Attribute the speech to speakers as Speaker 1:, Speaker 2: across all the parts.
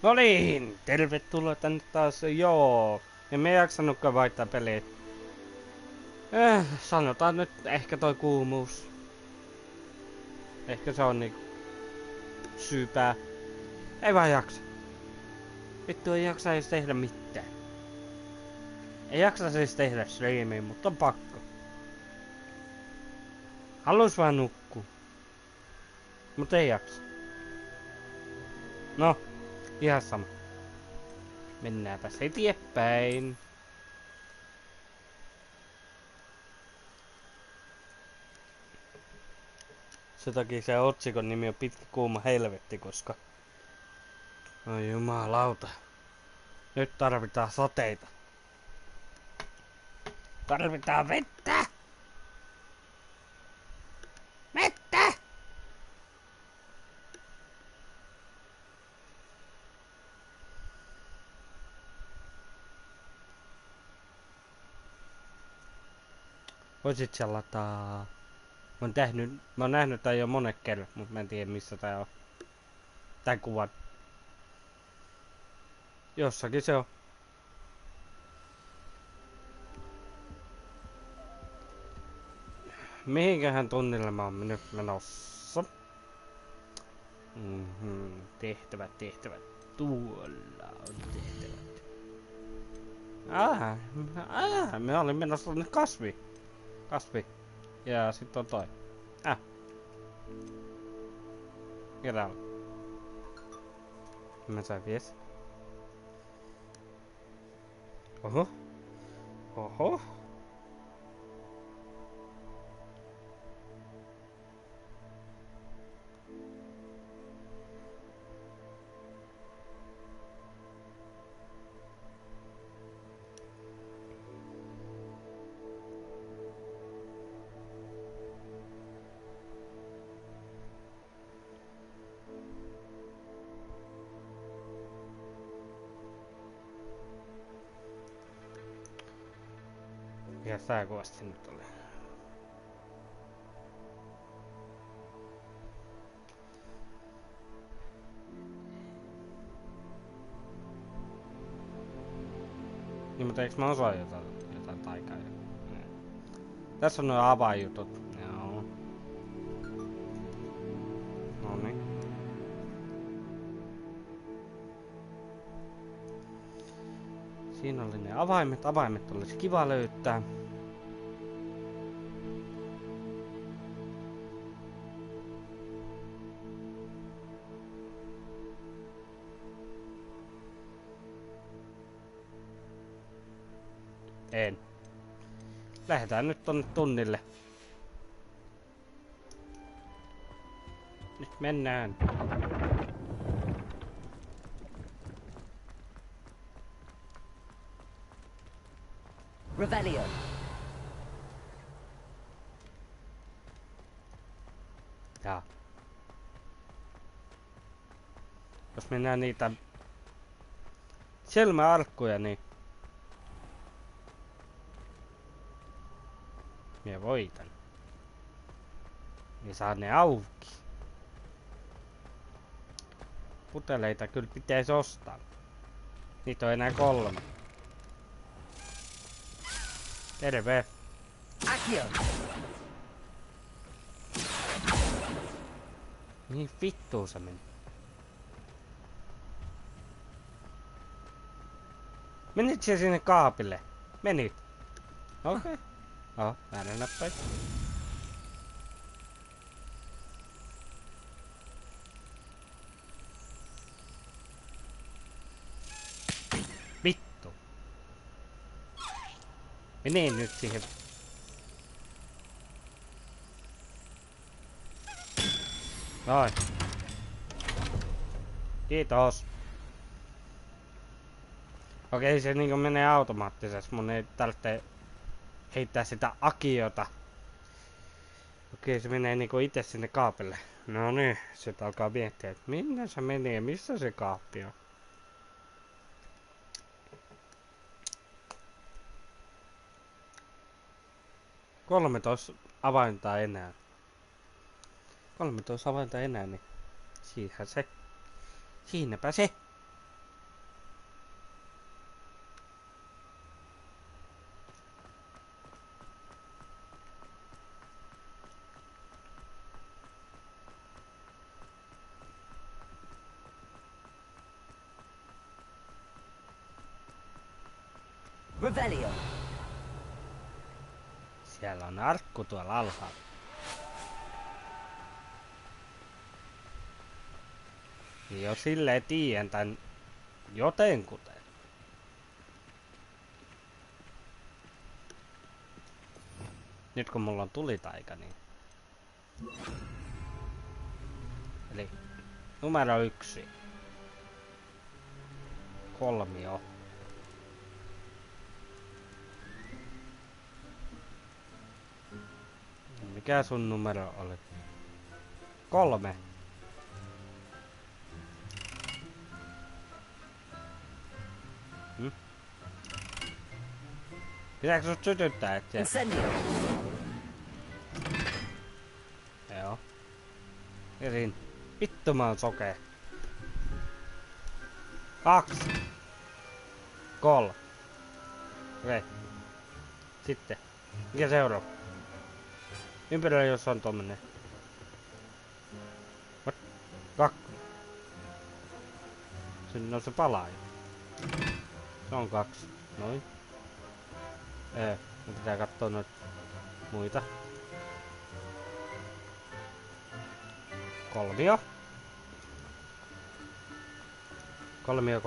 Speaker 1: No niin, tervetuloa tänne taas. Joo, en me jaksanutkaan vaihtaa peliä. Sanotaan nyt ehkä toi kuumuus. Ehkä se on niinku syypää. Ei vaan jaksa. Vittu ei jaksa edes tehdä mitään. Ei jaksa siis tehdä striimiä, mutta on pakko. Halus vaan nukkua. Mut ei jaksa. No, ihan sama. Mennäänpäs eteenpäin. Sen takia se otsikon nimi on Pitkä kuuma helvetti, koska... Oi jumalauta. Nyt tarvitaan sateita. Tarvitaan vettä! Vettä! Voisit sä lataa... Mä oon nähnyt tän jo monet kerrat, mut mä en tiedä missä tää on. Tän kuvan. Jossakin se on. Mihinkähän tunnille mä oon nyt menossa? Tehtävät. Tuolla on tehtävät. Mä olin menossa tonne kasvi. Ja sit on toi. Kerralla. Mä sain vies. Oho. Ja tää kovasti nyt oli. Niin, mutta eiks mä osaa jotain taikaa? Tässä on nuo avainjutut. Joo. Noniin. Siinä oli ne avaimet. Avaimet olisi kiva löytää. En. Lähdetään nyt tonne tunnille. Nyt mennään.
Speaker 2: Revelio.
Speaker 1: Jaa. Jos mennään niitä silmäarkkuja, niin minä voitan. Niin saa ne auki. Puteleita kyllä pitäisi ostaa. Niitä on enää 3. Terve.
Speaker 2: Accio.
Speaker 1: Niin vittuun se meni. Menit sä sinne kaapille? Menit. Okei. Väärä näppäin. Vittu. Mene nyt siihen. Noin. Kiitos. Okei, se niinku menee automaattisesti. Mun ei tarvitse heittää sitä akiota. Okei, se menee niinku itse sinne kaapille. No niin, sit alkaa miettiä, että minne se menee, missä se kaappi on. Kolmetoista avainta enää. 13 avainta enää, niin siinäpä se.
Speaker 2: Revelio.
Speaker 1: Siellä on arkku tuolla alhaalla. Jo silleen tiedän tän jotenkuten. Nyt kun mulla on tulitaika, niin... Eli numero 1. Kolmio. Mikä sun numero oli? 3. Pitääkö sut sytyttää etsiä? Joo. Erin. Vittu mä oon sokea. 2. 3. Okei. Sitten. Mikä seuraava? Ympärillä jos on tommonen. 2. Sinne on se palaa jo. Se on 2. Noin. Mun pitää kattoo noita muita. Kolmio. Kolmio.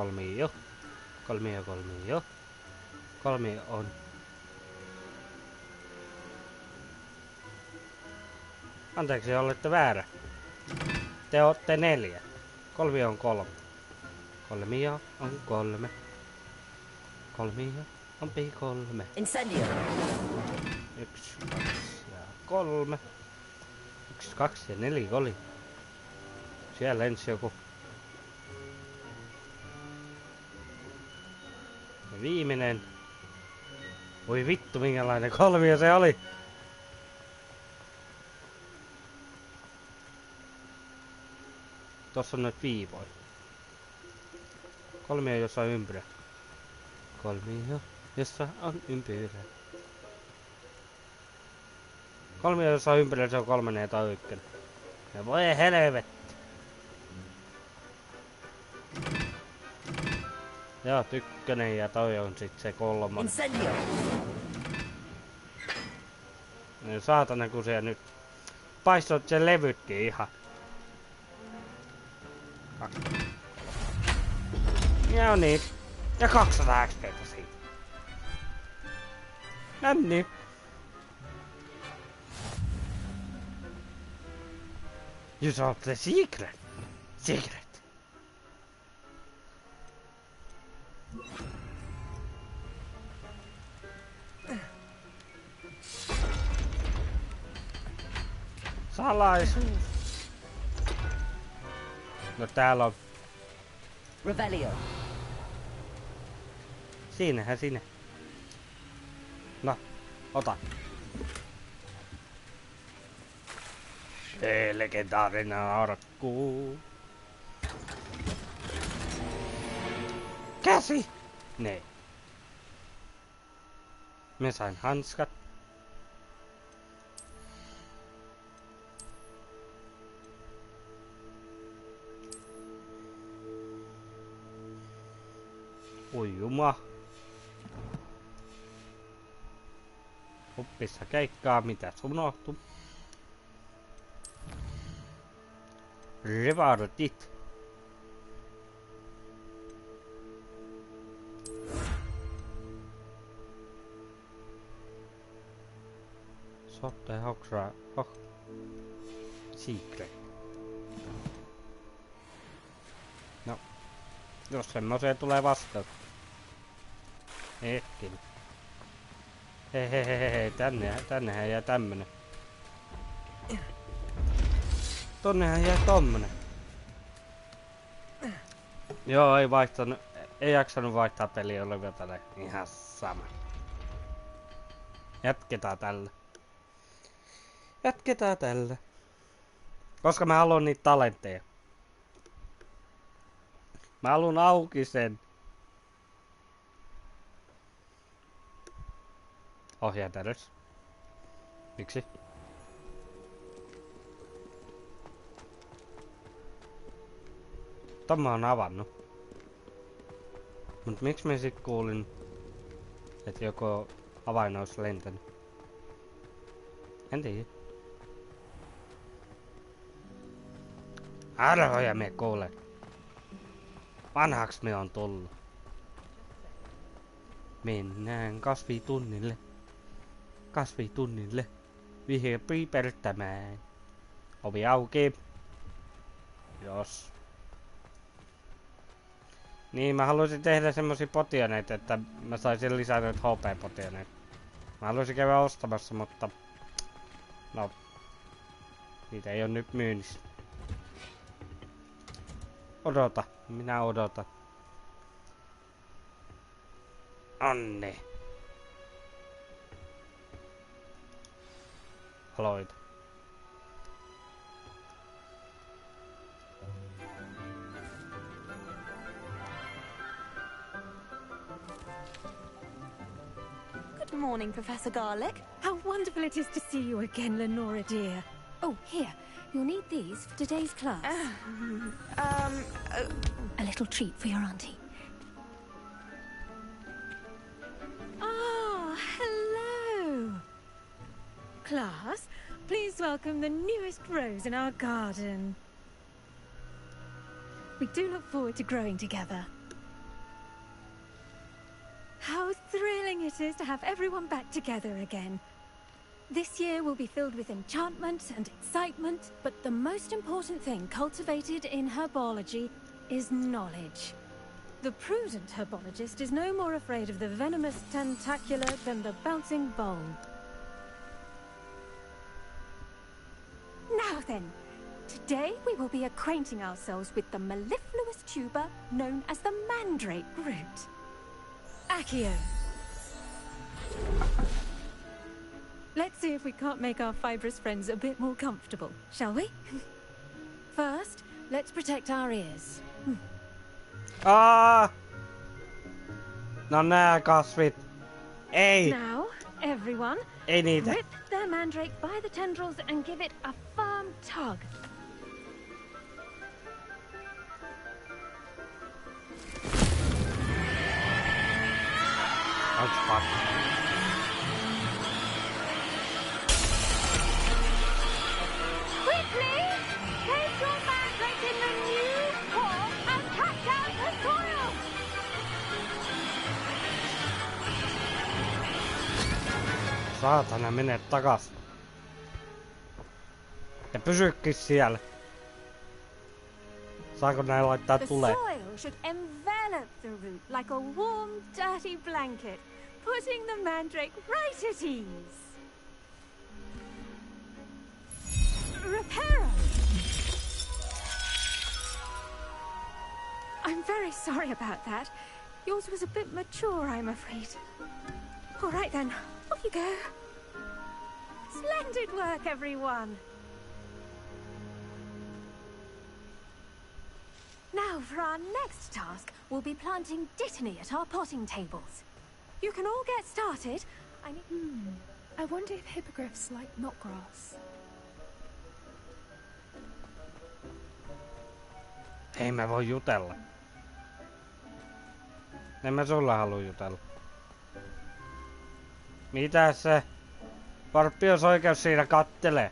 Speaker 1: Kolmio on. Anteeksi, olette väärä. Te ootte 4. Kolmio on 3. Kolmio on 3. Kolmio on pi 3.
Speaker 2: Incendio.
Speaker 1: 1, 2 ja 3. 1, 2 ja 4 oli. Siellä lensi joku. Ja viimeinen. Voi vittu minkälainen kolmio se oli. Tossa on nyt viivoja. Kolmio jossa on ympyrä. Kolmio jossa on ympyrä. Kolmio jossa on ympyrä, se on 3 ja tää on 1. Ja voi helvetti. Joo, 1 ja toi on sit se 3.
Speaker 2: Incendio.
Speaker 1: No saatana kun se nyt paistot sen levytkin ihan. 2. Ja niin. Ja 200 XP:tä siitä. Nänni. You solved the secret. Secret. Salaisuus. No täällä on.
Speaker 2: Revelio.
Speaker 1: Siinähän sinne. No, ota. Se legendaarinen arkku. Käsi! Nee. Me sain hanskat. Oi juma. Huppissa keikkaa, mitä unohtu. Revardit. Sotte hoksra. Secret. No. Jos semmoseen tulee vastaan. Hetken. Hehehehe, tännehän jää tämmönen. Tonnehan jää tommonen. Joo, ei vaihtanut, ei jaksanut vaihtaa peliä olevia tälle. Ihan sama. Jatketaan tällä. Jatketaan tällä. Koska mä haluan niitä talentteja. Mä haluan auki sen. Ohjaatäydys. Miksi? Ton mä oon avannut. Mut miksi mä sit kuulin Että joku avain olisi lentänyt. En tiedä. Arvoja me kuule. Vanhaks me on tullut. Mennään kasvitunnille. Kasvitunnille. Vihreä piipertämään. Ovi auki. Jos. Niin, mä haluaisin tehdä semmosia potioneita, että mä saisin lisää noita HP-potioneita. Mä haluaisin käydä ostamassa, mutta... No... Niitä ei oo nyt myynnissä. Odota. Minä odotan. Anne. Aloita.
Speaker 3: Good morning, Professor Garlick. How wonderful it is to see you again, Lenora dear.
Speaker 2: Oh, here. You'll need these for today's class. A little treat for your auntie.
Speaker 3: Ah, hello. Class, please welcome the newest rose in our garden. We do look forward to growing together. How thrilling it is to have everyone back together again. This year will be filled with enchantment and excitement, but the most important thing cultivated in herbology is knowledge. The prudent herbologist is no more afraid of the venomous tentacular than the bouncing bulb. Now then, today we will be acquainting ourselves with the mellifluous tuber known as the mandrake root. Accio. Let's see if we can't make our fibrous friends a bit more comfortable, shall we? First, let's protect our ears.
Speaker 1: No nää kasvit. Ei.
Speaker 3: Now, everyone,
Speaker 1: Ei niitä.
Speaker 3: rip their mandrake by the tendrils and give it a firm tug.
Speaker 1: Onks fuck?
Speaker 3: Quickly! Place your mandrake in the new form and cut down the soil!
Speaker 1: Saatana, mene takas. Ja pysykki siellä. Saako näin laittaa
Speaker 3: The
Speaker 1: tulee?
Speaker 3: soil should envelop the root like a warm, dirty blanket, putting the mandrake right at ease. Reparo! I'm very sorry about that. Yours was a bit mature, I'm afraid. All right then, off you go. Splendid work, everyone. Now, for our next task, we'll be planting dittany at our potting tables. You can all get started.
Speaker 4: I wonder if hippogriffs like knotgrass.
Speaker 1: Ei mä voi jutella. En mä sulla halua jutella. Mitä se? Varppios oikeus siinä kattelee.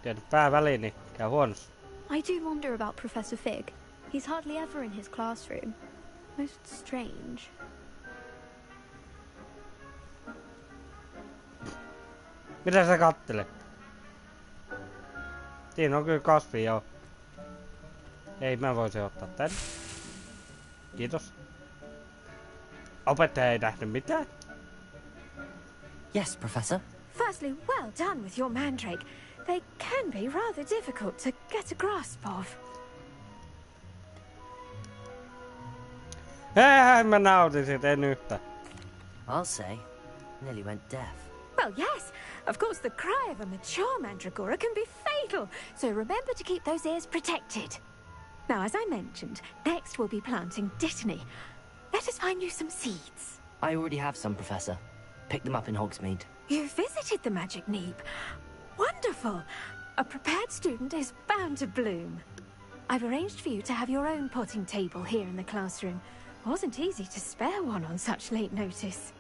Speaker 1: Tiedä pää väliin, niin käy huonosti.
Speaker 4: I do wonder about Professor Fig. He's hardly ever in his classroom. Most strange.
Speaker 1: Mitä sä kattelet? Siinä on kyllä kasvi, joo. Ei mä voisi ottaa tän. Kiitos. Opettaja ei nähnyt mitään.
Speaker 2: Yes, Professor.
Speaker 3: Firstly, well done with your mandrake. They can be rather difficult to get a grasp of.
Speaker 1: Mä nautin siitä, en yhtä.
Speaker 2: I'll say. Nearly went deaf.
Speaker 3: Well, yes. Of course, the cry of a mature mandragora can be fatal, so remember to keep those ears protected. Now, as I mentioned, next we'll be planting dittany. Let us find you some seeds.
Speaker 2: I already have some, Professor. Picked them up in Hogsmeade.
Speaker 3: You visited the Magic Neep. Wonderful. A prepared student is bound to bloom. I've arranged for you to have your own potting table here in the classroom. Wasn't easy to spare one on such late notice.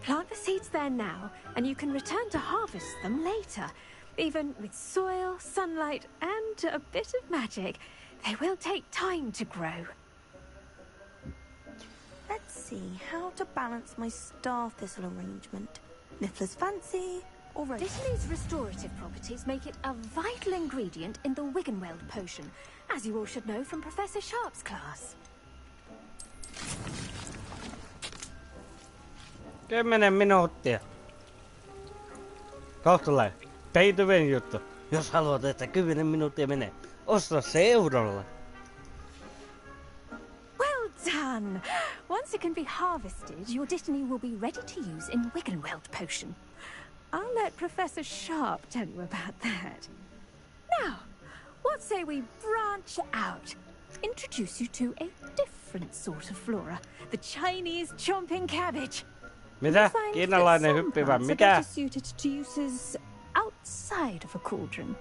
Speaker 3: Plant the seeds there now, and you can return to harvest them later. Even with soil, sunlight, and a bit of magic, they will take time to grow.
Speaker 5: Let's see how to balance my star thistle arrangement. Niffler's fancy, or rose.
Speaker 3: Dittany's restorative properties make it a vital ingredient in the Wiggenweld potion, as you all should know from Professor Sharp's class.
Speaker 1: 10 minuuttia. Kohta tulee pay-to-win juttu. Jos haluat, että 10 minuuttia menee, osta se eurolla.
Speaker 3: Well done! Once it can be harvested, your Dittany will be ready to use in Wiggenweld potion. I'll let Professor Sharp tell you about that. Now, what say we branch out? Introduce you to a different sort of flora, the Chinese chomping cabbage.
Speaker 1: Mitä? Kiinalainen hyppivä, mikä?
Speaker 3: Suited to uses outside of a cauldron.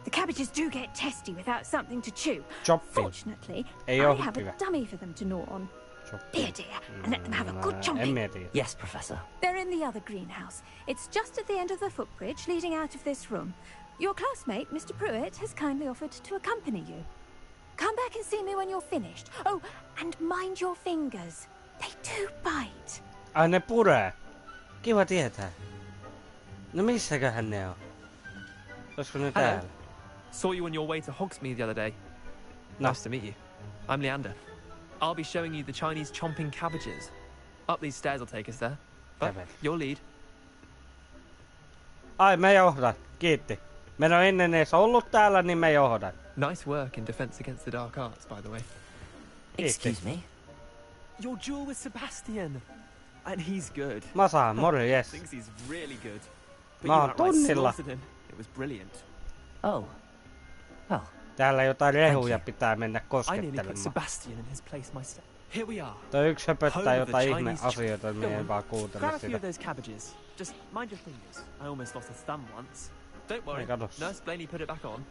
Speaker 3: The cabbages do get testy without something to chew.
Speaker 1: Chopping.
Speaker 3: Fortunately,
Speaker 1: Ei
Speaker 3: I
Speaker 1: oo
Speaker 3: have
Speaker 1: hyppivä.
Speaker 3: a dummy for them to gnaw on.
Speaker 1: Chopping.
Speaker 3: Dear, dear, and let them have a good
Speaker 1: En
Speaker 3: chomping.
Speaker 1: mieti.
Speaker 2: Yes, Professor.
Speaker 3: They're in the other greenhouse. It's just at the end of the footbridge leading out of this room. Your classmate, Mr. Pruitt, has kindly offered to accompany you. Come back and see me when you're finished. Oh, and mind your fingers. They do bite.
Speaker 1: Ai ne puree. Kiva tietää. No missäköhän ne on? Olisiko ne
Speaker 6: Hello.
Speaker 1: täällä?
Speaker 6: Saw you on your way to Hogsmeade the other day.
Speaker 1: No.
Speaker 6: Nice to meet you. I'm Leander. I'll be showing you the Chinese chomping cabbages. Up these stairs will take us there. But
Speaker 1: Kävel.
Speaker 6: your lead.
Speaker 1: Ai, mä johdan. Kiitti. Mä en oo ennen edes ollut täällä, niin mä johdan.
Speaker 6: Nice work in Defense Against the Dark Arts, by the way.
Speaker 2: Excuse me.
Speaker 6: Your duel with Sebastian. And he's good.
Speaker 1: Masa, morjes.
Speaker 6: Thinks he's really good. But
Speaker 1: Mä
Speaker 6: you
Speaker 1: oon
Speaker 6: outright
Speaker 1: tunnilla.
Speaker 6: slaughtered him. It was brilliant.
Speaker 2: Oh. Well,
Speaker 1: Täällä jotain rehuja
Speaker 2: you.
Speaker 1: pitää mennä
Speaker 6: I nearly put
Speaker 1: koskettelemaan.
Speaker 6: Sebastian in his place myself. Here we are.
Speaker 1: Toi yksi höpöttää
Speaker 6: Home of
Speaker 1: jotain
Speaker 6: the
Speaker 1: ihme
Speaker 6: Chinese
Speaker 1: asioita,
Speaker 6: Go
Speaker 1: niin en
Speaker 6: on.
Speaker 1: vaan kuuntele
Speaker 6: Grab a few
Speaker 1: sitä.
Speaker 6: of those cabbages. Just mind your fingers. I almost lost a thumb once. Don't worry.
Speaker 1: Ei katos.
Speaker 6: Nurse Blaney put it back on.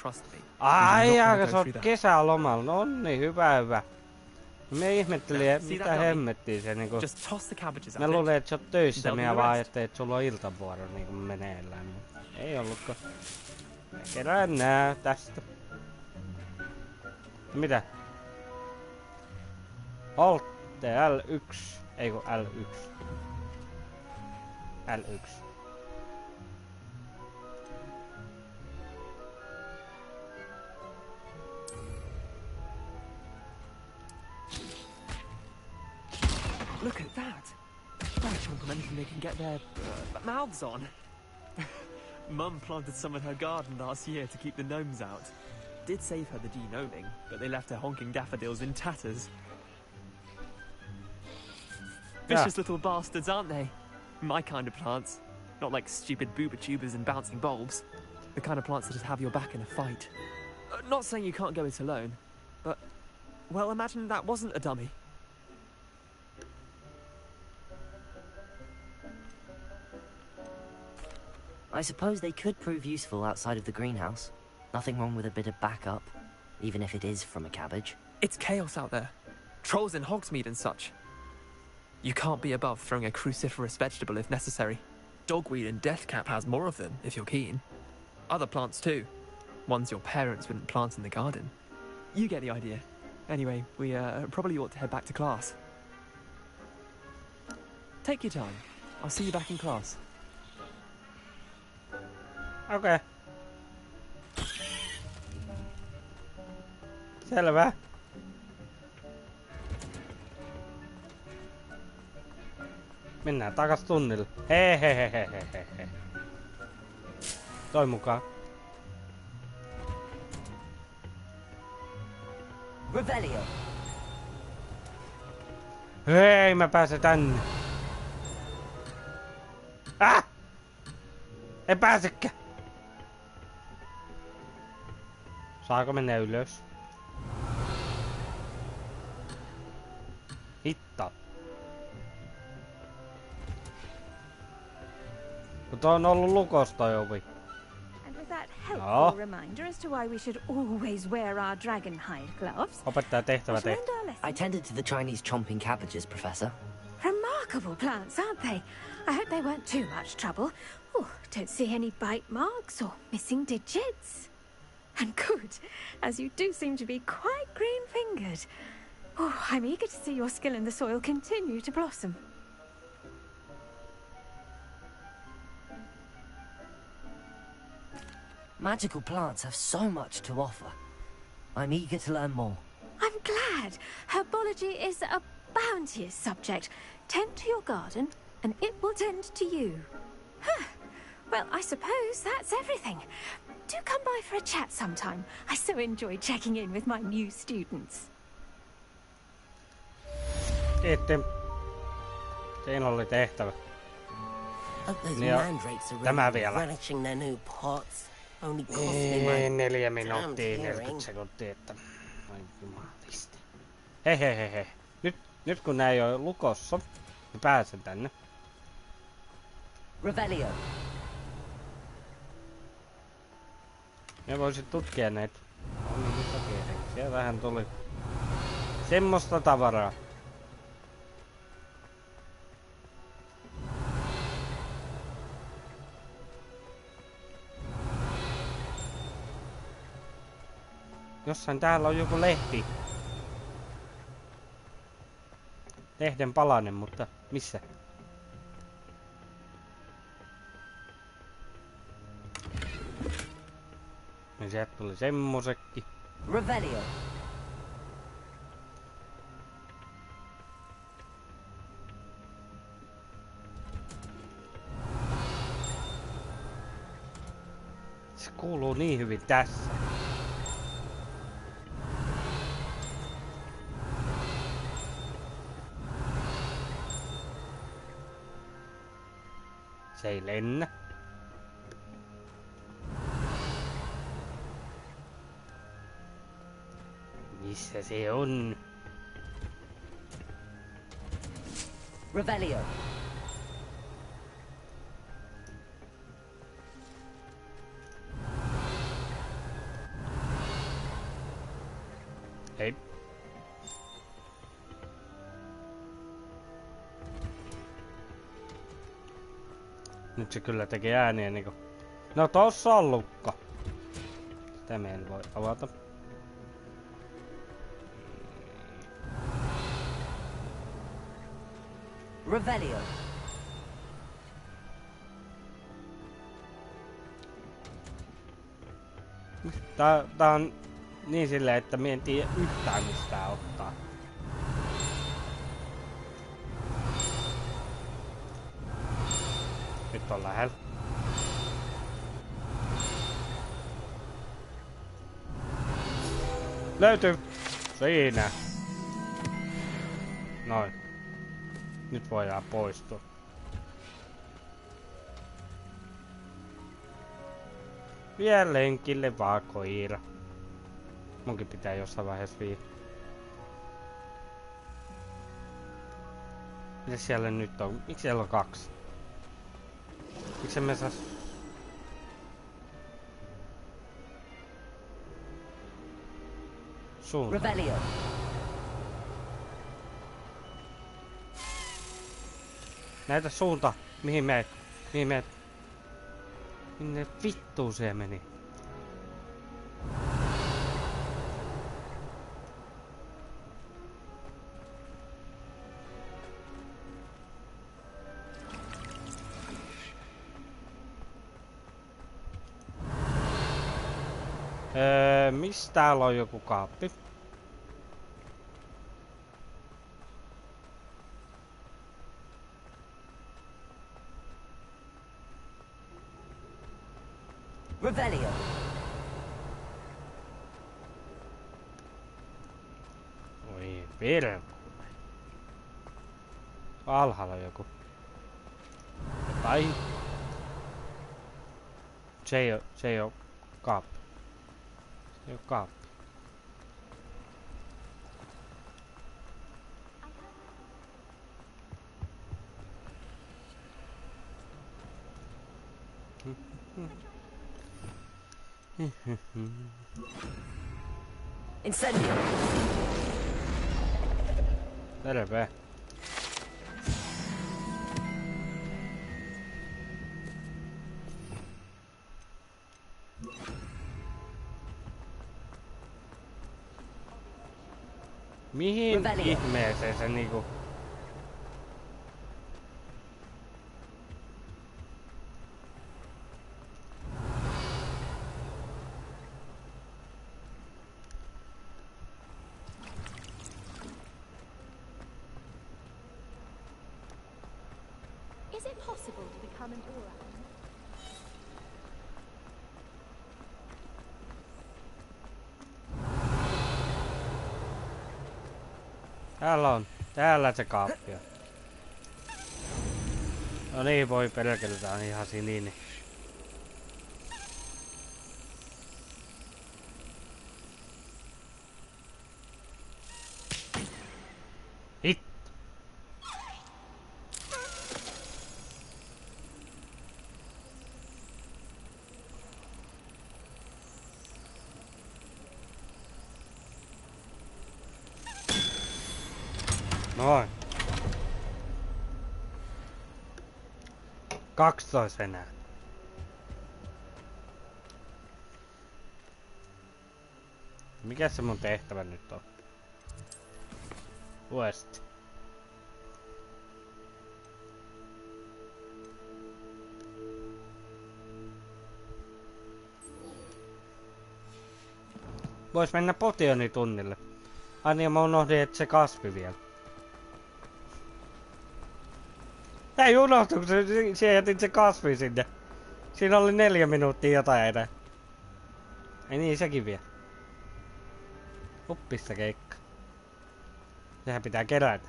Speaker 6: Trust me.
Speaker 1: Ai,
Speaker 6: You're not
Speaker 1: jaa,
Speaker 6: gonna
Speaker 1: sä
Speaker 6: go
Speaker 1: oot
Speaker 6: through that.
Speaker 1: kesälomalla. No niin, hyvä, hyvä. Me ihmettelin,
Speaker 6: See
Speaker 1: että mitä
Speaker 6: that dummy?
Speaker 1: hemmettiin se niinku.
Speaker 6: Just toss the cabbages
Speaker 1: Mä
Speaker 6: at
Speaker 1: luulin,
Speaker 6: it.
Speaker 1: että sä oot töissä,
Speaker 6: They'll
Speaker 1: minä
Speaker 6: do the
Speaker 1: vaan
Speaker 6: rest.
Speaker 1: ajattelin, että sulla on iltavuoro niinku meneillään. Mut ei ollutko. Mä kerään nää tästä. Mitä? Alt L1. Ei kun L1. L1.
Speaker 6: Look at that. They're chomping anything they can get their mouths on. Mum planted some in her garden last year to keep the gnomes out. Did save her the de-gnoming, but they left her honking daffodils in tatters. Vicious little bastards, aren't they? My kind of plants. Not like stupid booba tubers and bouncing bulbs. The kind of plants that just have your back in a fight. Not saying you can't go it alone, but... Well, imagine that wasn't a dummy.
Speaker 2: I suppose they could prove useful outside of the greenhouse. Nothing wrong with a bit of backup, even if it is from a cabbage.
Speaker 6: It's chaos out there. Trolls in Hogsmeade and such. You can't be above throwing a cruciferous vegetable if necessary. Dogweed and deathcap has more of them, if you're keen. Other plants too. Ones your parents wouldn't plant in the garden. You get the idea. Anyway, we probably ought to head back to class. Take your time. I'll see you back in class.
Speaker 1: Okei. Selvä. Mennään takas tunnille. Hehehehehehe. Toi mukaan.
Speaker 2: Revelio.
Speaker 1: Hei, mä pääsen tänne. Ah! En pääsekään. Saako mennä ylös? Hitta. Mutta on ollut lukossa toi ovi.
Speaker 3: And with that helpful reminder as to why we should always wear our dragon hide gloves.
Speaker 1: Opettaja tehtävä
Speaker 3: I shall
Speaker 1: tehtävä.
Speaker 3: end our lesson.
Speaker 2: I tended to the Chinese chomping cabbages, Professor.
Speaker 3: Remarkable plants, aren't they? I hope they weren't too much trouble. Oh, don't see any bite marks or missing digits. And good, as you do seem to be quite green-fingered. Oh, I'm eager to see your skill in the soil continue to blossom.
Speaker 2: Magical plants have so much to offer. I'm eager to learn more.
Speaker 3: I'm glad. Herbology is a bounteous subject. Tend to your garden, and it will tend to you. Huh. Well, I suppose that's everything. Do come by for a chat sometime. I so enjoy checking in with my new students.
Speaker 1: Sitten. Siinä oli tehtävä.
Speaker 7: Hope those
Speaker 1: Ja
Speaker 7: mandrakes are
Speaker 1: tämä
Speaker 7: really
Speaker 1: vielä.
Speaker 7: relishing their new pots. Only cost me my
Speaker 1: 4 minuuttia,
Speaker 7: damn
Speaker 1: 40
Speaker 7: hearing.
Speaker 1: sekuntia, että... Ai jumaliste. Hei. Nyt kun nää ei oo lukossa, niin pääsen tänne.
Speaker 2: Revelio.
Speaker 1: Mä voisin tutkia näitä. Siellä vähän tuli semmoista tavaraa. Jossain täällä on joku lehti. Lehden palanen, mutta missä? Niin sieltä tuli semmosekki.
Speaker 2: Revelio.
Speaker 1: Se kuuluu niin hyvin tässä. Se ei lennä. Missä se on?
Speaker 2: Revelio.
Speaker 1: Hei. Nyt se kyllä tekee ääniä niinku... No tossa on lukko. Sitä me en voi avata.
Speaker 2: Revelio.
Speaker 1: Tää on niin silleen, että me en tiedä yhtään mistä ottaa. Nyt on lähellä. Löytyy! Siinä! Noin. Nyt voidaan poistua. Vielä lenkille vaan koira. Munkin pitää jossain vaiheessa viedä. Mitä siellä nyt on? Miksi siellä on 2? Miksi me saa... Suunta.
Speaker 2: Revelio.
Speaker 1: Näitä suunta. Mihin meet? Mihin meet? Minne vittuun se meni? Mistä täällä on joku kaappi?
Speaker 2: Revelio.
Speaker 1: Oi virku. Alhaalla joku. Jotain. Se ei oo kaappi. Se ei oo kaappi.
Speaker 2: Incendio!
Speaker 1: Terve. Mihin ihmeeseen se niinku...
Speaker 4: Is it possible to become an aura?
Speaker 1: Täällä se kaappi on. No niin, voi perkele, tää on ihan sininen. Hit! Noin. 12 enää. Mikä se mun tehtävä nyt on? West. Vois mennä potionitunnille. Ai niin, mä unohdin, että se kasvi vielä. Ei unohtu, kun siellä jätin se kasvi sinne. Siinä oli 4 minuuttia jotain enää. Ei niin, sekin vielä. Huppissa keikka. Sehän pitää kerätä.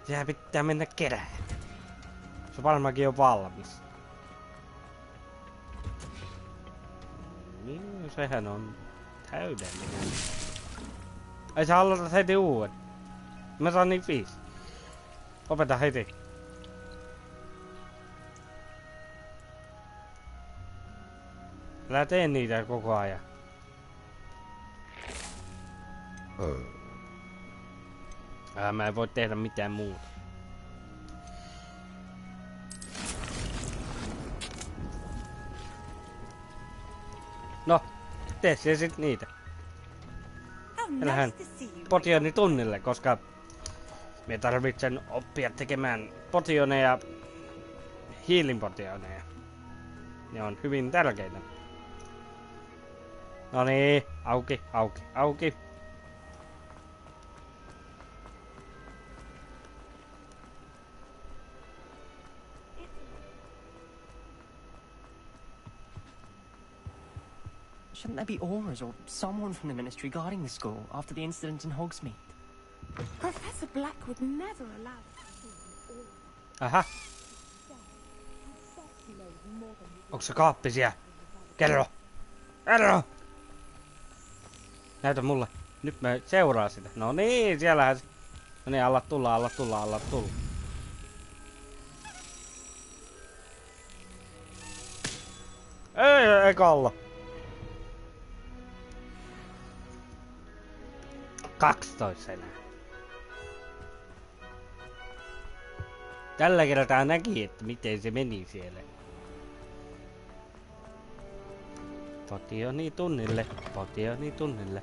Speaker 1: Sehän pitää mennä keräämään. Se varmaankin on valmis. Niin, sehän on täydellinen. Ai sä aloitat heti uuden. Mä saan niin 5. Opeta heti. Älä tee niitä koko ajan. Mä en voi tehdä mitään muuta. No, tee se sit niitä. Lähden potioni tunnille, koska me tarvitsen oppia tekemään potioneja, healing potioneja. Ne on hyvin tärkeitä. No niin, auki, auki, auki.
Speaker 2: Shouldn't there be auras or someone from the ministry guarding the school after the incident in Hogsmeade?
Speaker 5: Professor Black would never allow.
Speaker 1: Aha. Onko se kaappi siellä? Kerro! Kerro! Näytä mulle. Nyt mä seuraan sitä. No niin, siellähän se. No niin, alla tulla, alla tulla, alla tulla. Ei kalla. 12 enää. Tällä kertaa näki, että miten se meni siellä. Potioni tunnille, potioni tunnille.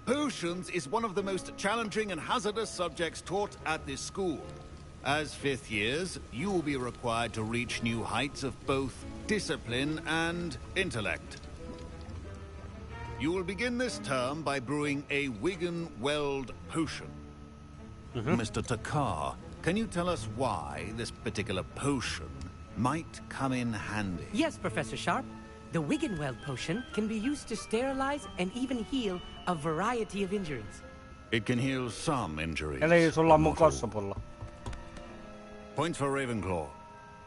Speaker 8: Potions is one of the most challenging and hazardous subjects taught at this school. As 5th years, you will be required to reach new heights of both discipline and intellect. You will begin this term by brewing a Wigan-Weld potion. Mr. Takar, can you tell us why this particular potion might come in handy?
Speaker 7: Yes, Professor Sharp. The Wigan-Weld potion can be used to sterilize and even heal a variety of injuries.
Speaker 8: It can heal some injuries.
Speaker 1: Eli sulla on mun
Speaker 8: not all.
Speaker 1: kossapullo.
Speaker 8: Points for Ravenclaw.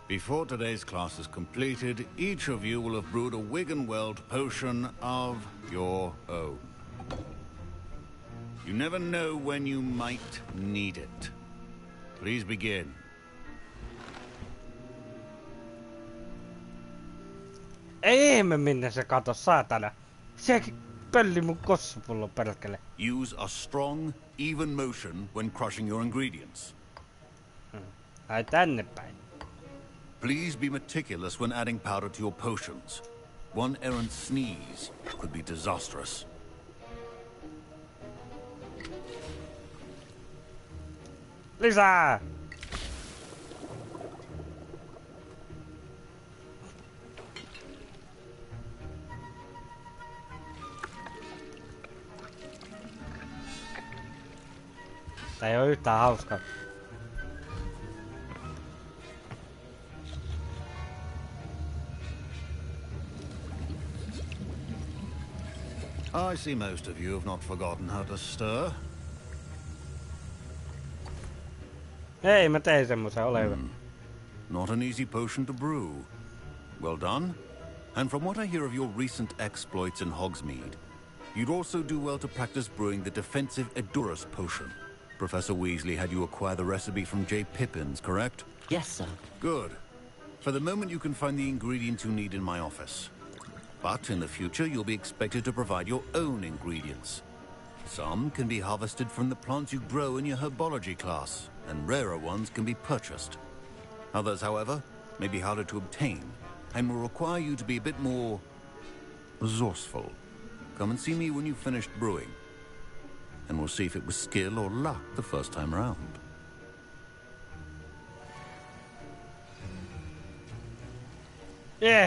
Speaker 8: Before today's class is completed, each of you will have brewed a Wigan-Weld potion of your own. You never know when you might need it. Please begin.
Speaker 1: Ei ihme minne se kato, saatana. Sekin pölli mun kossupullo perkele.
Speaker 8: Use a strong, even motion when crushing your ingredients.
Speaker 1: Ai tänne päin.
Speaker 8: Please be meticulous when adding powder to your potions. One errant sneeze could be disastrous.
Speaker 1: Lisää! Tää ei oo yhtään hauskaa.
Speaker 8: I see most of you have not forgotten how to stir.
Speaker 1: Ei, mä tein semmosen, ole hyvä.
Speaker 8: Not an easy potion to brew. Well done. And from what I hear of your recent exploits in Hogsmeade, you'd also do well to practice brewing the defensive Edurus potion. Professor Weasley had you acquire the recipe from J. Pippin's, correct?
Speaker 2: Yes, sir.
Speaker 8: Good. For the moment, you can find the ingredients you need in my office. But in the future, you'll be expected to provide your own ingredients. Some can be harvested from the plants you grow in your herbology class, and rarer ones can be purchased. Others, however, may be harder to obtain, and will require you to be a bit more resourceful. Come and see me when you've finished brewing, and we'll see if it was skill or luck the first time round.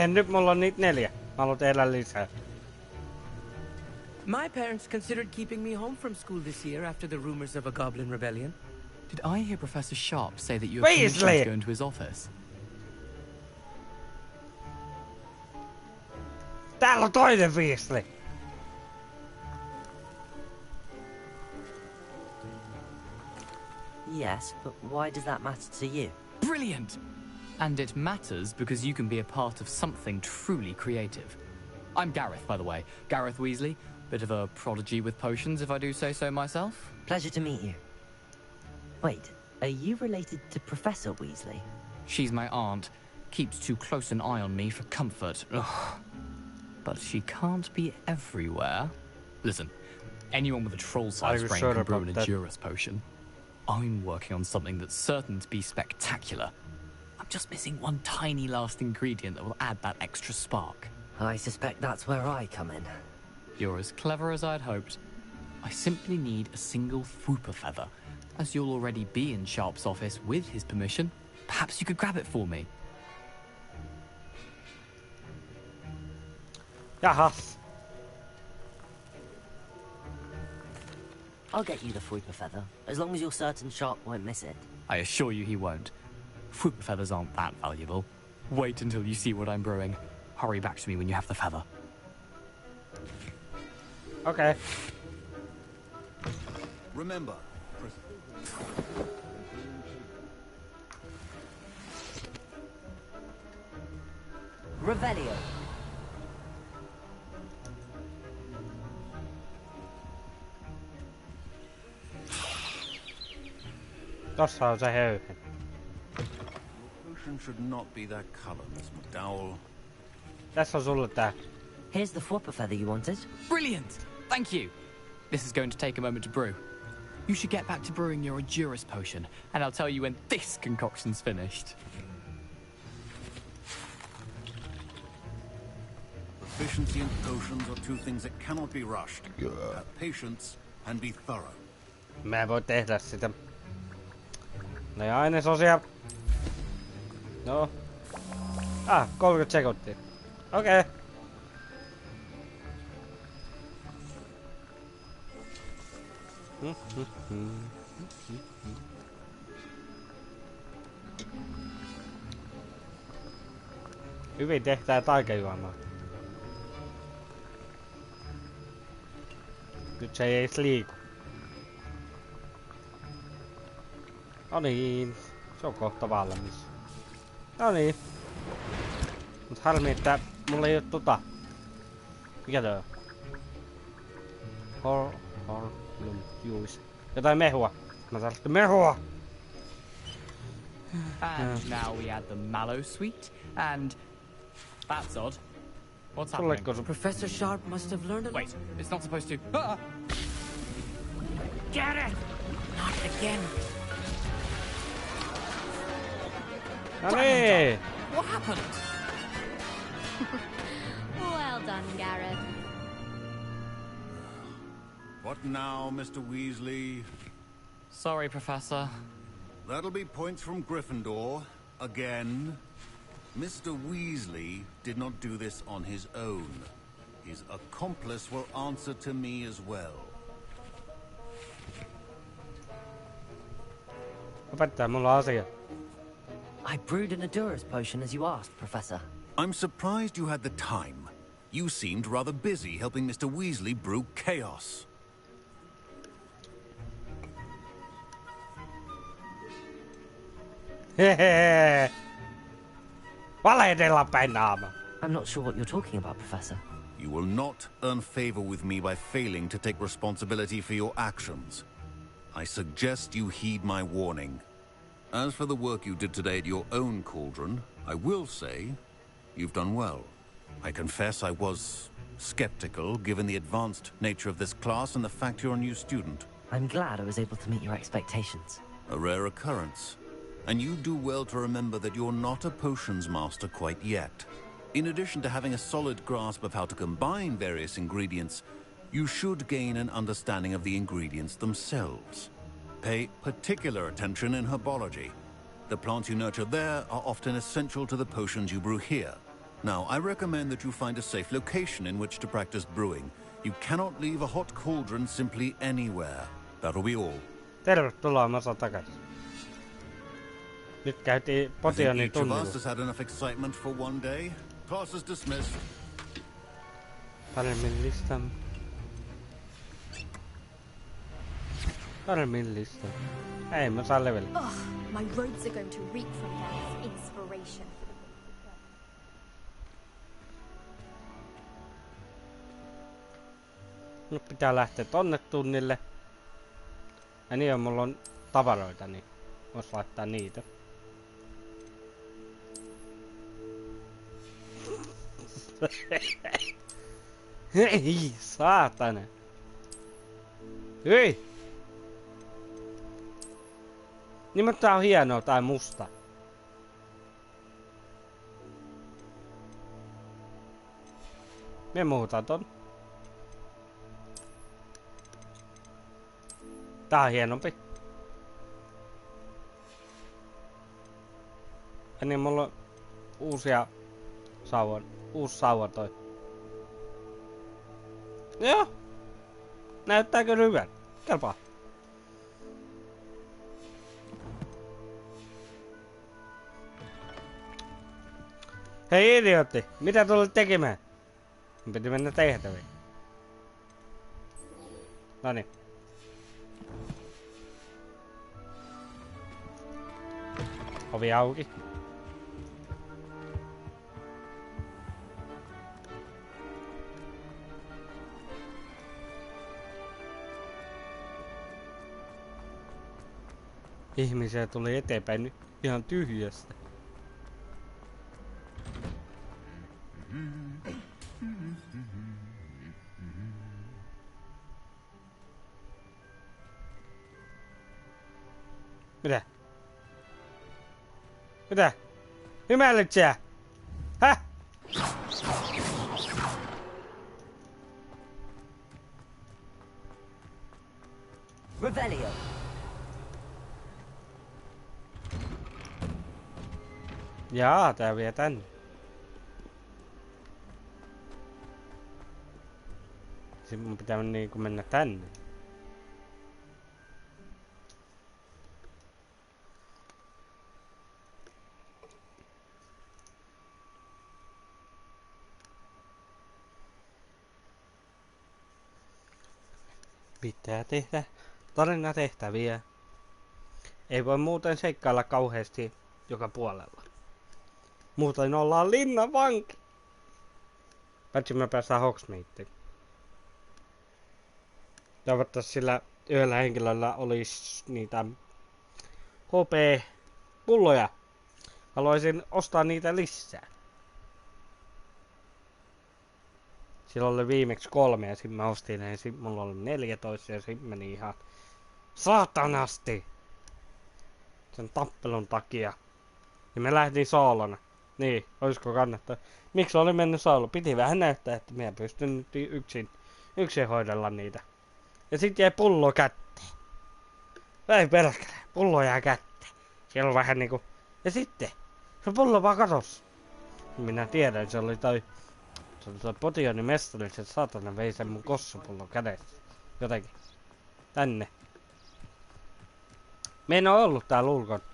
Speaker 1: Nyt mulla on niitä 4. Mä haluan tehdä lisää.
Speaker 7: My parents considered keeping me home from school this year after the rumors of a goblin rebellion.
Speaker 9: Did I hear Professor Sharp say that you were commissioned to go into his office?
Speaker 1: Täällä on toinen Weasley.
Speaker 2: Yes, but why does that matter to you?
Speaker 9: Brilliant! And it matters because you can be a part of something truly creative. I'm Gareth, by the way. Gareth Weasley. Bit of a prodigy with potions, if I do say so myself.
Speaker 2: Pleasure to meet you. Wait, are you related to Professor Weasley?
Speaker 9: She's my aunt. Keeps too close an eye on me for comfort. Ugh. But she can't be everywhere. Listen, anyone with a troll-sized brain can brew an Edurus potion. I'm working on something that's certain to be spectacular. I'm just missing one tiny last ingredient that will add that extra spark.
Speaker 2: I suspect that's where I come in.
Speaker 9: You're as clever as I'd hoped. I simply need a single Fwooper feather. As you'll already be in Sharp's office with his permission, perhaps you could grab it for me.
Speaker 1: Jahas.
Speaker 2: I'll get you the Fwooper feather, as long as you're certain Sharp won't miss it.
Speaker 9: I assure you he won't. Fwooper feathers aren't that valuable. Wait until you see what I'm brewing. Hurry back to me when you have the feather.
Speaker 1: Okay.
Speaker 8: Remember.
Speaker 2: Revelio.
Speaker 1: Tossa on se höyhen.
Speaker 8: Potion should not be that color, Miss McDowell.
Speaker 1: Tässä on sulle tää.
Speaker 2: Here's the Fwooper feather you wanted.
Speaker 9: Brilliant! Thank you. This is going to take a moment to brew. You should get back to brewing your Edurus potion, and I'll tell you when this concoction's finished.
Speaker 8: Proficiency and potions are two things that cannot be rushed. Have patience and be thorough.
Speaker 1: Mä en voi tehdä sitä. No ja ainesosia. No. 30 sekuntia. Okei. Hyvin tehtää taikajuomaa. Nyt se ei edes liiku. No niin, se on kohta valmis. No niin. Mut harmi, että mulla ei oo Mikä tää on? Juis. Jotain mehua. Mä tarvitsen mehua!
Speaker 9: And now we add the mallow sweet, and that's odd. What's happening?
Speaker 7: Professor Sharp must have learned a...
Speaker 9: Wait, it's not supposed to... Ah!
Speaker 7: Get it! Not again.
Speaker 1: Allez!
Speaker 7: What happened?
Speaker 10: Well done, Gareth.
Speaker 8: What now, Mr. Weasley?
Speaker 9: Sorry, Professor.
Speaker 8: That'll be points from Gryffindor. Again. Mr. Weasley did not do this on his own. His accomplice will answer to me as well.
Speaker 2: I brewed an Adura's potion as you asked, Professor.
Speaker 8: I'm surprised you had the time. You seemed rather busy helping Mr. Weasley brew chaos.
Speaker 2: I'm not sure what you're talking about, Professor.
Speaker 8: You will not earn favor with me by failing to take responsibility for your actions. I suggest you heed my warning. As for the work you did today at your own cauldron, I will say you've done well. I confess I was skeptical given the advanced nature of this class and the fact you're a new student.
Speaker 2: I'm glad I was able to meet your expectations.
Speaker 8: A rare occurrence. And you do well to remember that you're not a potions master quite yet. In addition to having a solid grasp of how to combine various ingredients, you should gain an understanding of the ingredients themselves. Pay particular attention in herbology. The plants you nurture there are often essential to the potions you brew here. Now, I recommend that you find a safe location in which to practice brewing. You cannot leave a hot cauldron simply anywhere. That'll be all.
Speaker 1: Tervetuloa Masa takaisin. Nyt käytiin potioni
Speaker 8: Each of
Speaker 1: tunnilla.
Speaker 8: us has had enough excitement for one day. Class is dismissed.
Speaker 1: Paremmin listan. Paremmin listan. Ei mä saa leveli.
Speaker 10: Ugh, my robes are going to reek from Gareth's inspiration.
Speaker 1: Nyt pitää lähteä tonne tunnille. Ja niin mulla on tavaroita, niin vois laittaa niitä. Ei, saatana. Hyi! Niin mutta tää on hienoa, tää musta. Me muutan ton. Tää on hienompi. Ja niin mulla on uusia uusi sauva toi. Joo. Näyttääkö hyvän? Kelpaa. Hei idiootti, mitä tulit tekemään? Mun piti mennä tehtäviin. Noniin. Ovi auki. Ihmisiä tuli eteenpäin nyt ihan tyhjästä. Mitä? Mitä? Hymällytsää! Häh?
Speaker 2: Revelio.
Speaker 1: Jaa, tää vie tänne. Sitten mun pitää niinku mennä tänne. Pitää tehdä tarinatehtäviä. Ei voi muuten seikkailla kauheasti joka puolella. Muuten ollaan linnan vanki. Paitsi me päästään Hogsmeadeen. Toivottavasti sillä yhdellä henkilöllä olisi niitä HP-pulloja. Haluaisin ostaa niitä lisää. Silloin oli viimeksi 3 ja sitten mä ostin ne. Mulla oli 14 ja sitten meni ihan saatanasti sen tappelun takia. Ja me lähdin soolona. Niin, olisiko kannattaa? Miksi oli mennyt soolo? Piti vähän näyttää, että minä pystyn nyt yksin hoidella niitä. Ja sitten jäi pullo kätteen. Ei perkele, pullo jää kätteen. Siellä on vähän niinku... Ja sitten, se pullo vaan katos. Minä tiedän, se oli toi Potionin mestari, se saatana vei sen mun kossupullon kädessä. Jotenkin. Tänne. Me en oo ollut täällä ulkona.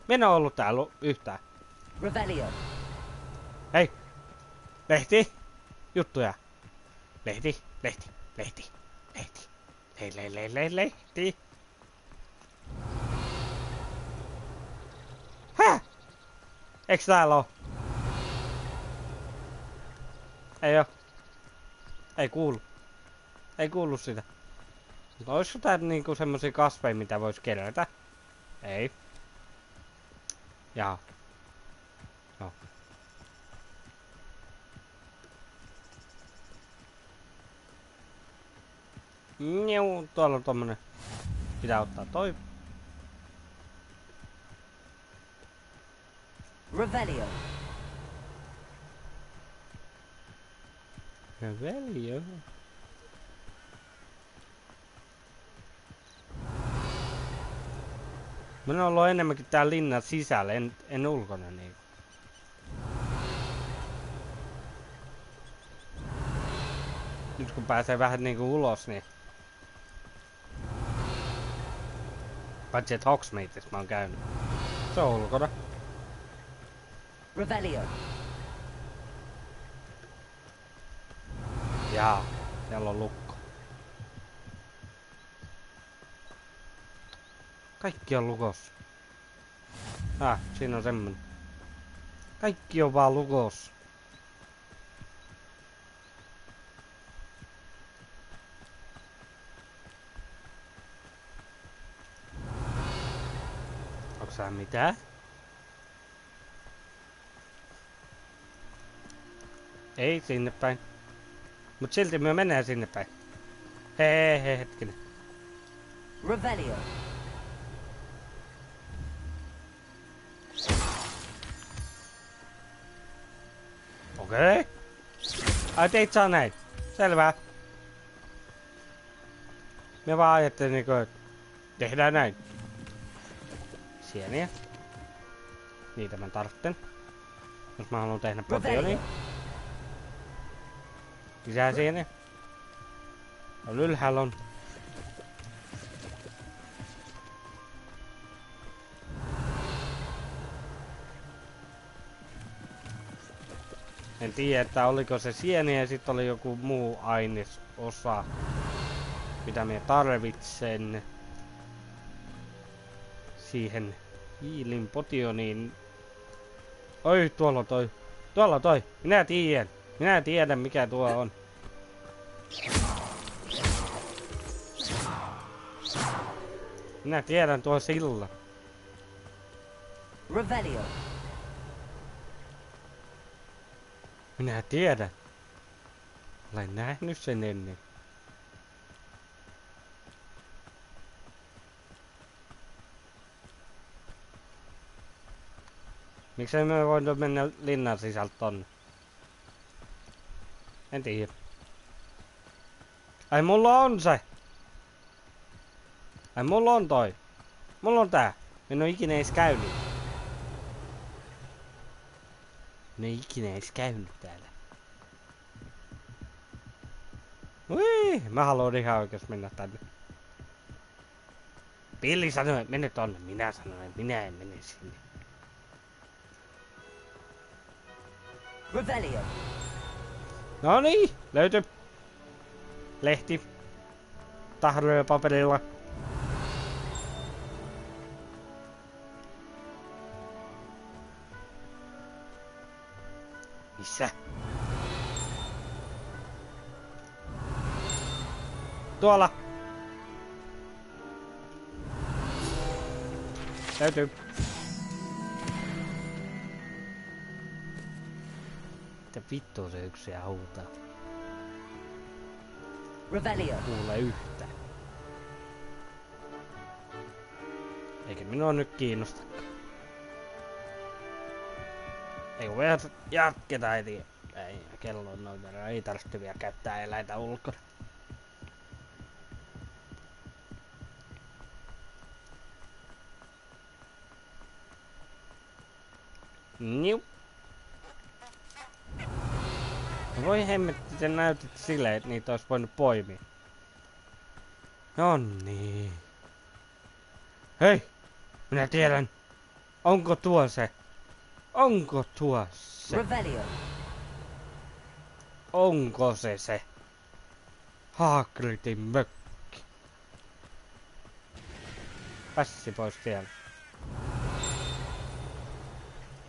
Speaker 1: Me en oo ollut täällä yhtään.
Speaker 2: Revelio.
Speaker 1: Hei! Lehti! Juttuja! Lehti! Lehti! Lehti! Lehti! Lehti! Häh? Eiks täällä oo? Ei oo. Ei kuulu. Ei kuulu sitä. Mutta oisko tää niinku semmosia kasveja, mitä vois kerätä? Ei. Jaa. Joo. Njuu, tuolla on tommonen. Pitää ottaa toi.
Speaker 2: Revelio.
Speaker 1: Revelio. Mä oon ollut enemmänkin täällä linnan sisällä, en ulkona niin. Nyt kun pääsee vähän niinku ulos, niin... Paitsi et Hogsmeadessa mä oon käynyt. Se on ulkona.
Speaker 2: Revelio.
Speaker 1: Jaa, siellä on lukko. Kaikki on lukossa. Siinä on semmonen. Kaikki on vaan lukossa. Onko sä mitään? Ei sinne päin. Mut silti me menee sinne päin. Hei, hetkinen.
Speaker 2: Revelio.
Speaker 1: Okei. Ai teit sä näin. Selvä. Me vaan ajattelin niinku, että tehdään näin. Sieniä. Niitä mä tarvitsen. Jos mä haluan tehdä potionia. Lisää sieniä. Täällä ylhäällä on. En tiedä, että oliko se sieni ja sitten oli joku muu ainesosa, mitä minä tarvitsen siihen hiilin potioniin. Oi, tuolla on toi. Tuolla on toi. Minä tiedän mikä tuo on. Minä tiedän tuo silla.
Speaker 2: Revelio.
Speaker 1: Minä tiedän. Olen nähnyt sen ennen. Miksei me voitu mennä linnan sisältä tonne? En tiedä. Ai mulla on se! Ai mulla on toi. Mulla on tää. En oo ikinä edes käynyt. En oo ikinä edes käynyt täällä. Ui, mä haluan ihan oikeesti mennä tänne. Pilli sanoi, että mene tonne. Minä sanoin, että minä en mene sinne.
Speaker 2: Revelio.
Speaker 1: No niin, löytyi. Lehti. Tahroja paperilla. Missä? Tuolla. Löytyy. Mitä vittua se yksi huutaa?
Speaker 2: Revelio.
Speaker 1: Kuule yhtään. Eikä minua nyt kiinnostakaan. Ei kun jatketaan heti. Ei, kello on noin verran. Ei tarvitse vielä käyttää eläitä ulkona. Niu. Voi hemmetti, sen näytit silleen, että niitä olisi voinut poimia. Nonni. Hei! Minä tiedän. Onko tuo se? Onko tuo se?
Speaker 2: Revelio.
Speaker 1: Onko se? Hagridin mökki. Passi pois siellä.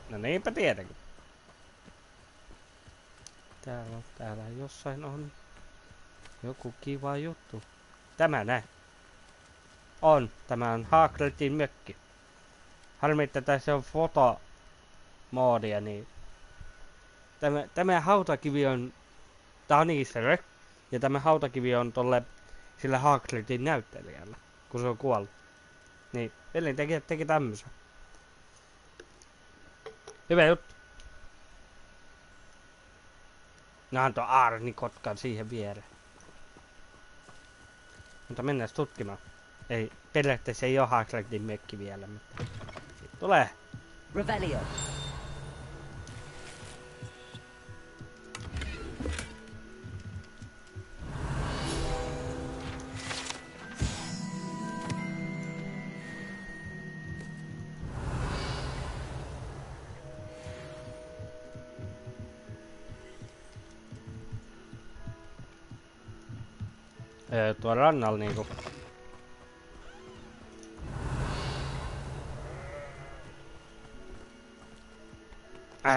Speaker 1: No niinpä tietenkin. Täällä jossain on joku kiva juttu. Tämä näin. Tämä on Hagridin mökki. Harmi, että tässä on fotomoodia, niin tämä hautakivi on, tää on easter egg, ja tämä hautakivi on sillä Hagridin näyttelijällä, kun se on kuollut. Niin, pelintekijät teki tämmösen. Hyvä juttu. Ne antoi aarnikotkan siihen viereen. Mutta mennään tutkimaan. Ei, periaatteessa ei oo Hagridin mökki vielä, mutta tulee.
Speaker 2: Revelio.
Speaker 1: Tuo rannalla niinku.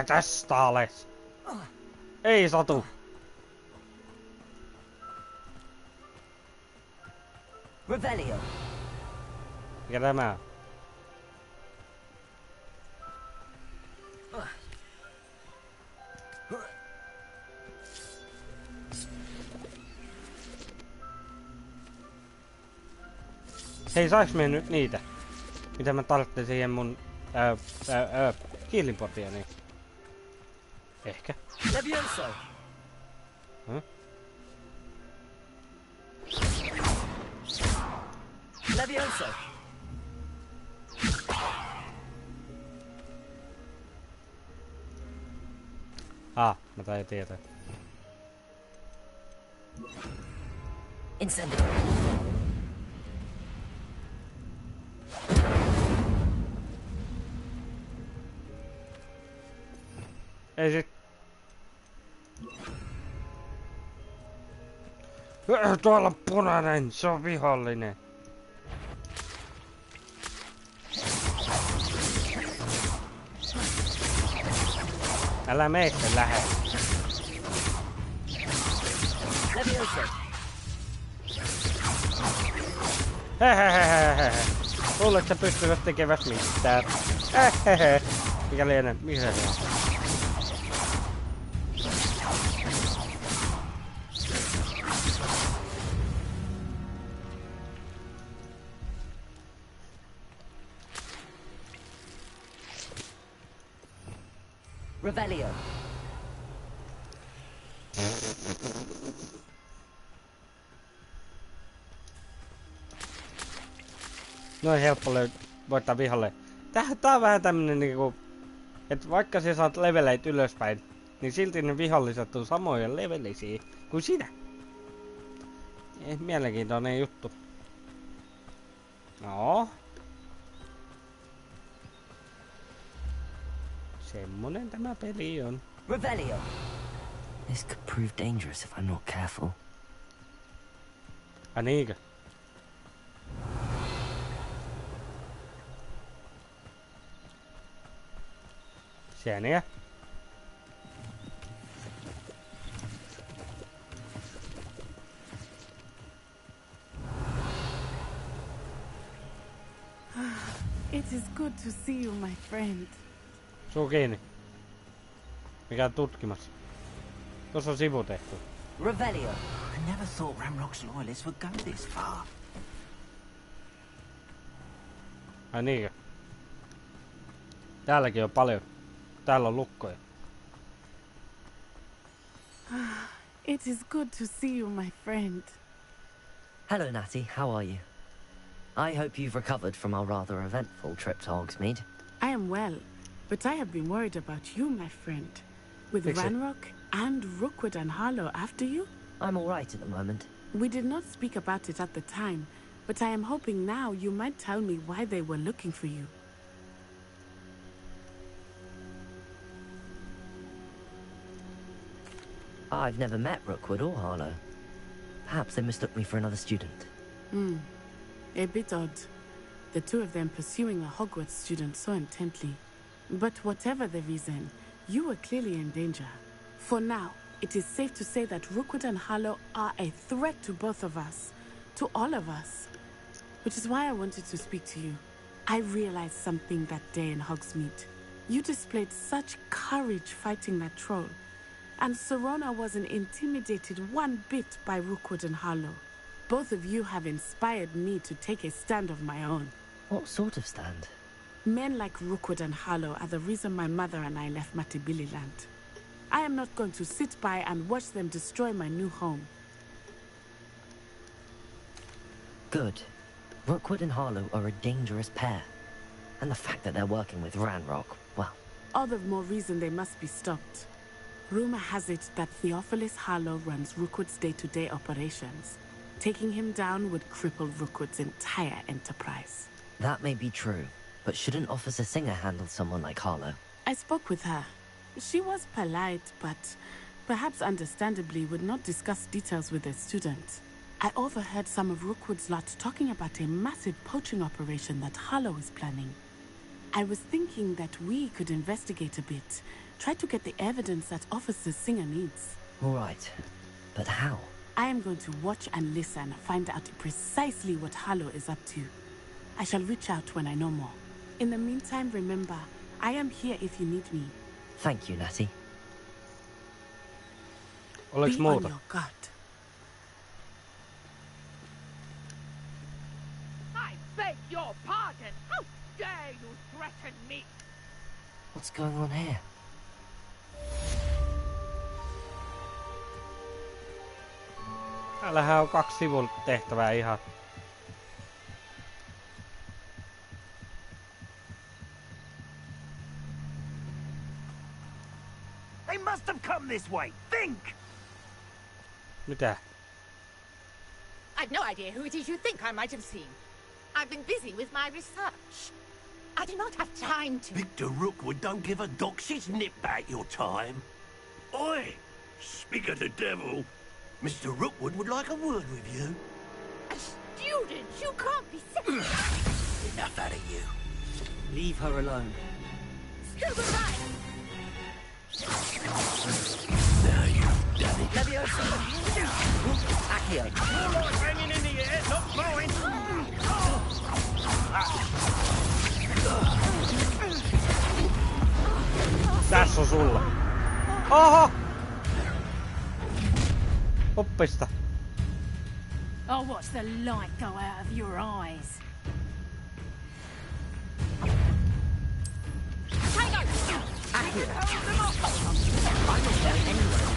Speaker 1: Tästä alas. Ei satu.
Speaker 2: Revelio.
Speaker 1: Mikä tämä on? Hei, saaks me nyt niitä? Mitä mä tarvitsen siihen mun kiilinpotia niin? Ehkä.
Speaker 2: Levioso. Levioso.
Speaker 1: Mä tain tietää.
Speaker 2: Incendio.
Speaker 1: Ei sit. Tuolla on punainen, se on vihollinen. Älä meistä lähde. Hehehehehe. Luulet sä pystyvät tekemään mitään. Hehehe. Mikä lienee? Mikä se on?
Speaker 2: Revelio.
Speaker 1: Noin helppo voittaa viholle. Tää on vähän tämmönen niinku, että vaikka sä saat leveleit ylöspäin, niin silti ne viholliset on samoja levelisiä kuin sinä. Mielenkiintoinen juttu. No. Semmonen tämä peli on.
Speaker 2: Revelio. This could prove dangerous if I'm not careful.
Speaker 1: Niinkö? Sieniä.
Speaker 5: It's
Speaker 11: It is good to see you, my friend.
Speaker 1: Suu kiinni. Mikä on tutkimassa? Tuossa on sivu tehty.
Speaker 12: Revelio. I never thought Ramrock's loyalists would go this far.
Speaker 1: Ai niinkö? Täälläkin on paljon. Täällä on lukkoja.
Speaker 11: It is good to see you, my friend.
Speaker 2: Hello, Natty. How are you? I hope you've recovered from our rather eventful trip to Hogsmeade.
Speaker 11: I am well, but I have been worried about you, my friend. With Ranrock and Rookwood and Harlow after you?
Speaker 2: I'm all right at the moment.
Speaker 11: We did not speak about it at the time, but I am hoping now you might tell me why they were looking for you.
Speaker 2: I've never met Rookwood or Harlow. Perhaps they mistook me for another student.
Speaker 11: A bit odd. The two of them pursuing a Hogwarts student so intently. But whatever the reason, you were clearly in danger. For now, it is safe to say that Rookwood and Harlow are a threat to both of us. To all of us. Which is why I wanted to speak to you. I realized something that day in Hogsmeade. You displayed such courage fighting that troll. And Serona wasn't intimidated one bit by Rookwood and Harlow. Both of you have inspired me to take a stand of my own.
Speaker 2: What sort of stand?
Speaker 11: Men like Rookwood and Harlow are the reason my mother and I left Matibili land. I am not going to sit by and watch them destroy my new home.
Speaker 2: Good. Rookwood and Harlow are a dangerous pair. And the fact that they're working with Ranrock, well...
Speaker 11: All the more reason they must be stopped. Rumor has it that Theophilus Harlow runs Rookwood's day-to-day operations. Taking him down would cripple Rookwood's entire enterprise.
Speaker 2: That may be true, but shouldn't Officer Singer handle someone like Harlow?
Speaker 11: I spoke with her. She was polite, but perhaps understandably would not discuss details with a student. I overheard some of Rookwood's lot talking about a massive poaching operation that Harlow is planning. I was thinking that we could investigate a bit, try to get the evidence that Officer Singer needs.
Speaker 2: All right, but how?
Speaker 11: I am going to watch and listen, find out precisely what Harlow is up to. I shall reach out when I know more. In the meantime, remember, I am here if you need me.
Speaker 2: Thank you, Natty.
Speaker 11: Be on your guard.
Speaker 13: I beg your pardon! How dare you threaten me?
Speaker 2: What's going on here?
Speaker 1: Täällähän on 2 sivun tehtävää ihan.
Speaker 12: They must have come this way. Think!
Speaker 1: Mitä?
Speaker 13: I've no idea who it is you think I might have seen. I've been busy with my research. I do not have time to...
Speaker 12: Victor Rookwood don't give a doxy's nip back your time. Oi! Speak of the devil. Mr. Rookwood would like a word with you.
Speaker 13: A student? You can't be serious.
Speaker 12: Enough out of you.
Speaker 2: Leave her alone.
Speaker 13: Still alive!
Speaker 12: Now you've done it.
Speaker 13: Leviosa!
Speaker 2: Accio!
Speaker 12: More like hanging in the air, not blowing.
Speaker 1: Tässä on sulla. Oho! Oppista.
Speaker 3: I'll watch the light go out of your eyes.
Speaker 13: Hang on!
Speaker 2: Accio!
Speaker 13: Hold them off!
Speaker 2: I'm not going anywhere.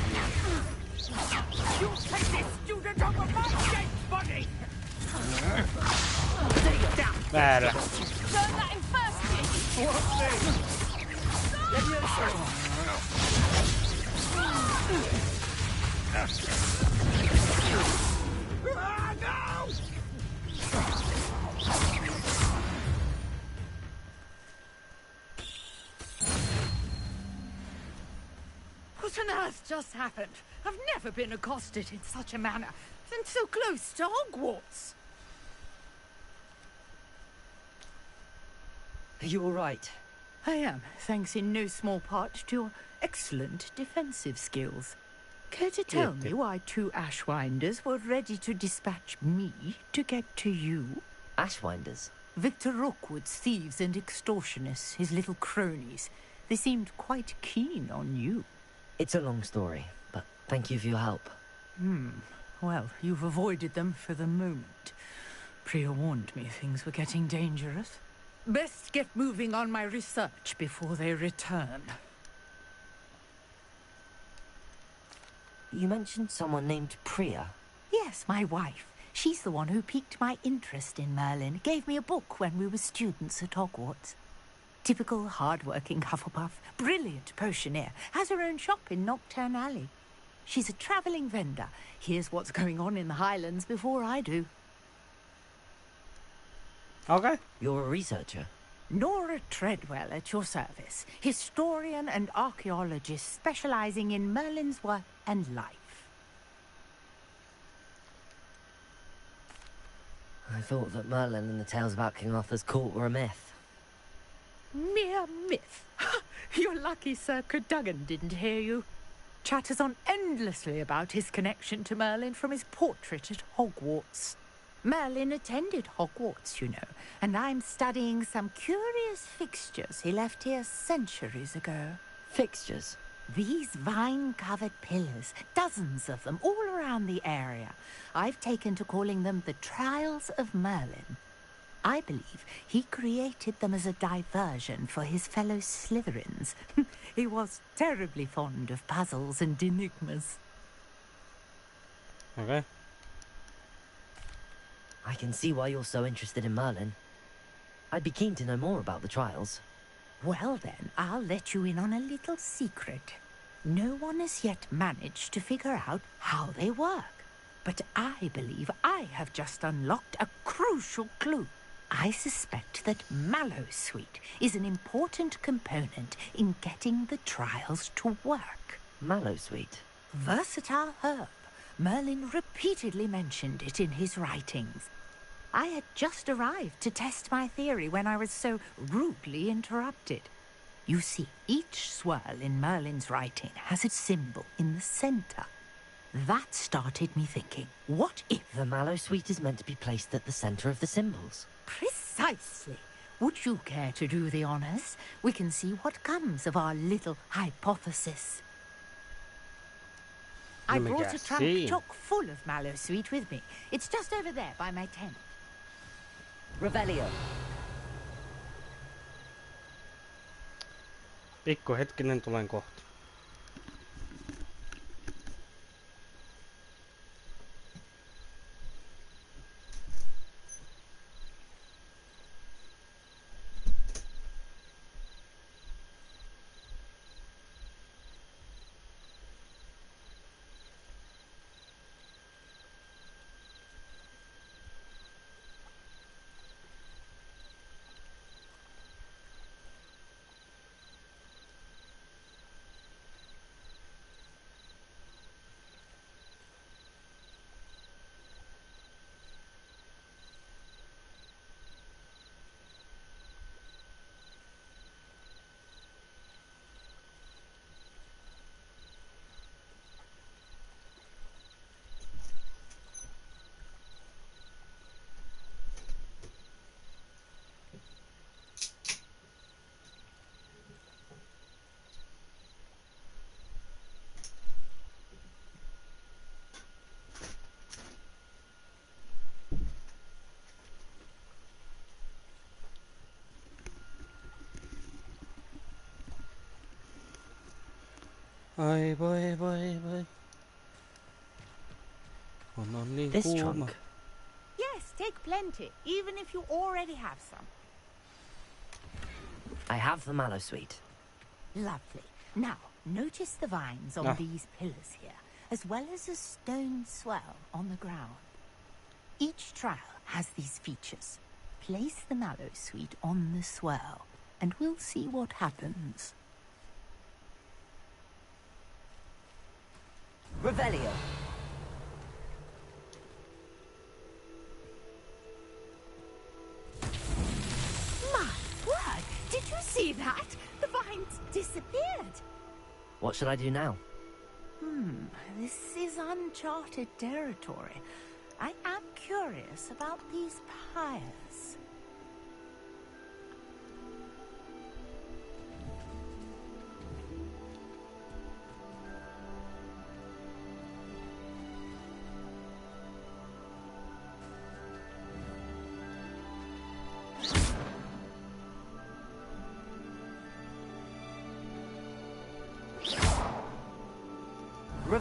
Speaker 13: You take this student off of my dead body!
Speaker 1: Väärä.
Speaker 3: Burn that in first, kid!
Speaker 12: What thing?
Speaker 13: No! What on earth just happened? I've never been accosted in such a manner, and so close to Hogwarts.
Speaker 2: Are you all right?
Speaker 7: I am, thanks in no small part to your excellent defensive skills. Care to tell me why 2 Ashwinders were ready to dispatch me to get to you?
Speaker 2: Ashwinders?
Speaker 7: Victor Rookwood's thieves and extortionists, his little cronies. They seemed quite keen on you.
Speaker 2: It's a long story, but thank you for your help.
Speaker 7: Well, you've avoided them for the moment. Priya warned me things were getting dangerous. Best get moving on my research before they return.
Speaker 2: You mentioned someone named Priya.
Speaker 7: Yes, my wife. She's the one who piqued my interest in Merlin. Gave me a book when we were students at Hogwarts. Typical hard-working Hufflepuff. Brilliant potioneer. Has her own shop in Nocturne Alley. She's a travelling vendor. Hears what's going on in the Highlands before I do.
Speaker 1: Okay.
Speaker 2: You're a researcher?
Speaker 7: Nora Treadwell at your service. Historian and archaeologist specialising in Merlin's work and life.
Speaker 2: I thought that Merlin and the tales about King Arthur's court were a myth.
Speaker 7: Mere myth. You're lucky Sir Cadogan didn't hear you. Chatters on endlessly about his connection to Merlin from his portrait at Hogwarts. Merlin attended Hogwarts, you know, and I'm studying some curious fixtures he left here centuries ago.
Speaker 2: Fixtures?
Speaker 7: These vine-covered pillars, dozens of them, all around the area. I've taken to calling them the Trials of Merlin. I believe he created them as a diversion for his fellow Slytherins. He was terribly fond of puzzles and enigmas.
Speaker 1: Okay.
Speaker 2: I can see why you're so interested in Merlin. I'd be keen to know more about the trials.
Speaker 7: Well then, I'll let you in on a little secret. No one has yet managed to figure out how they work. But I believe I have just unlocked a crucial clue. I suspect that Mallowsweet is an important component in getting the trials to work.
Speaker 2: Mallowsweet?
Speaker 7: Versatile herb. Merlin repeatedly mentioned it in his writings. I had just arrived to test my theory when I was so rudely interrupted. You see, each swirl in Merlin's writing has a symbol in the center. That started me thinking, what if...
Speaker 2: The Mallowsweet is meant to be placed at the center of the symbols.
Speaker 7: Precisely. Would you care to do the honors? We can see what comes of our little hypothesis. I brought a trunk chock full of Mallowsweet with me. It's just over there by my tent.
Speaker 2: Revelio.
Speaker 1: Pikku hetkinen, tulen kohta. Ai voi voi voi. On niin
Speaker 2: This
Speaker 1: kuuma.
Speaker 2: trunk.
Speaker 7: Yes, take plenty, even if you already have some.
Speaker 2: I have the Mallowsweet.
Speaker 7: Lovely. Now, notice the vines on these pillars here, as well as a stone swell on the ground. Each trial has these features. Place the Mallowsweet on the swell, and we'll see what happens.
Speaker 2: Revelio.
Speaker 7: My word! Did you see that? The vines disappeared.
Speaker 2: What should I do now?
Speaker 7: This is uncharted territory. I am curious about these pyres.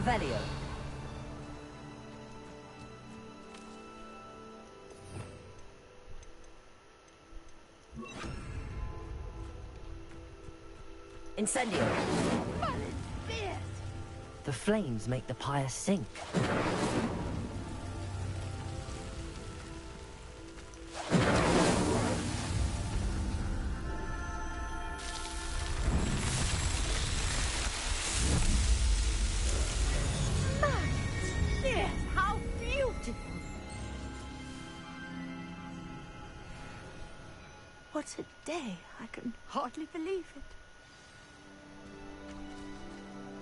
Speaker 2: Revelio. Incendio. The flames make the pyre sink.
Speaker 7: Yes, how beautiful!
Speaker 5: What a day. I can hardly believe it.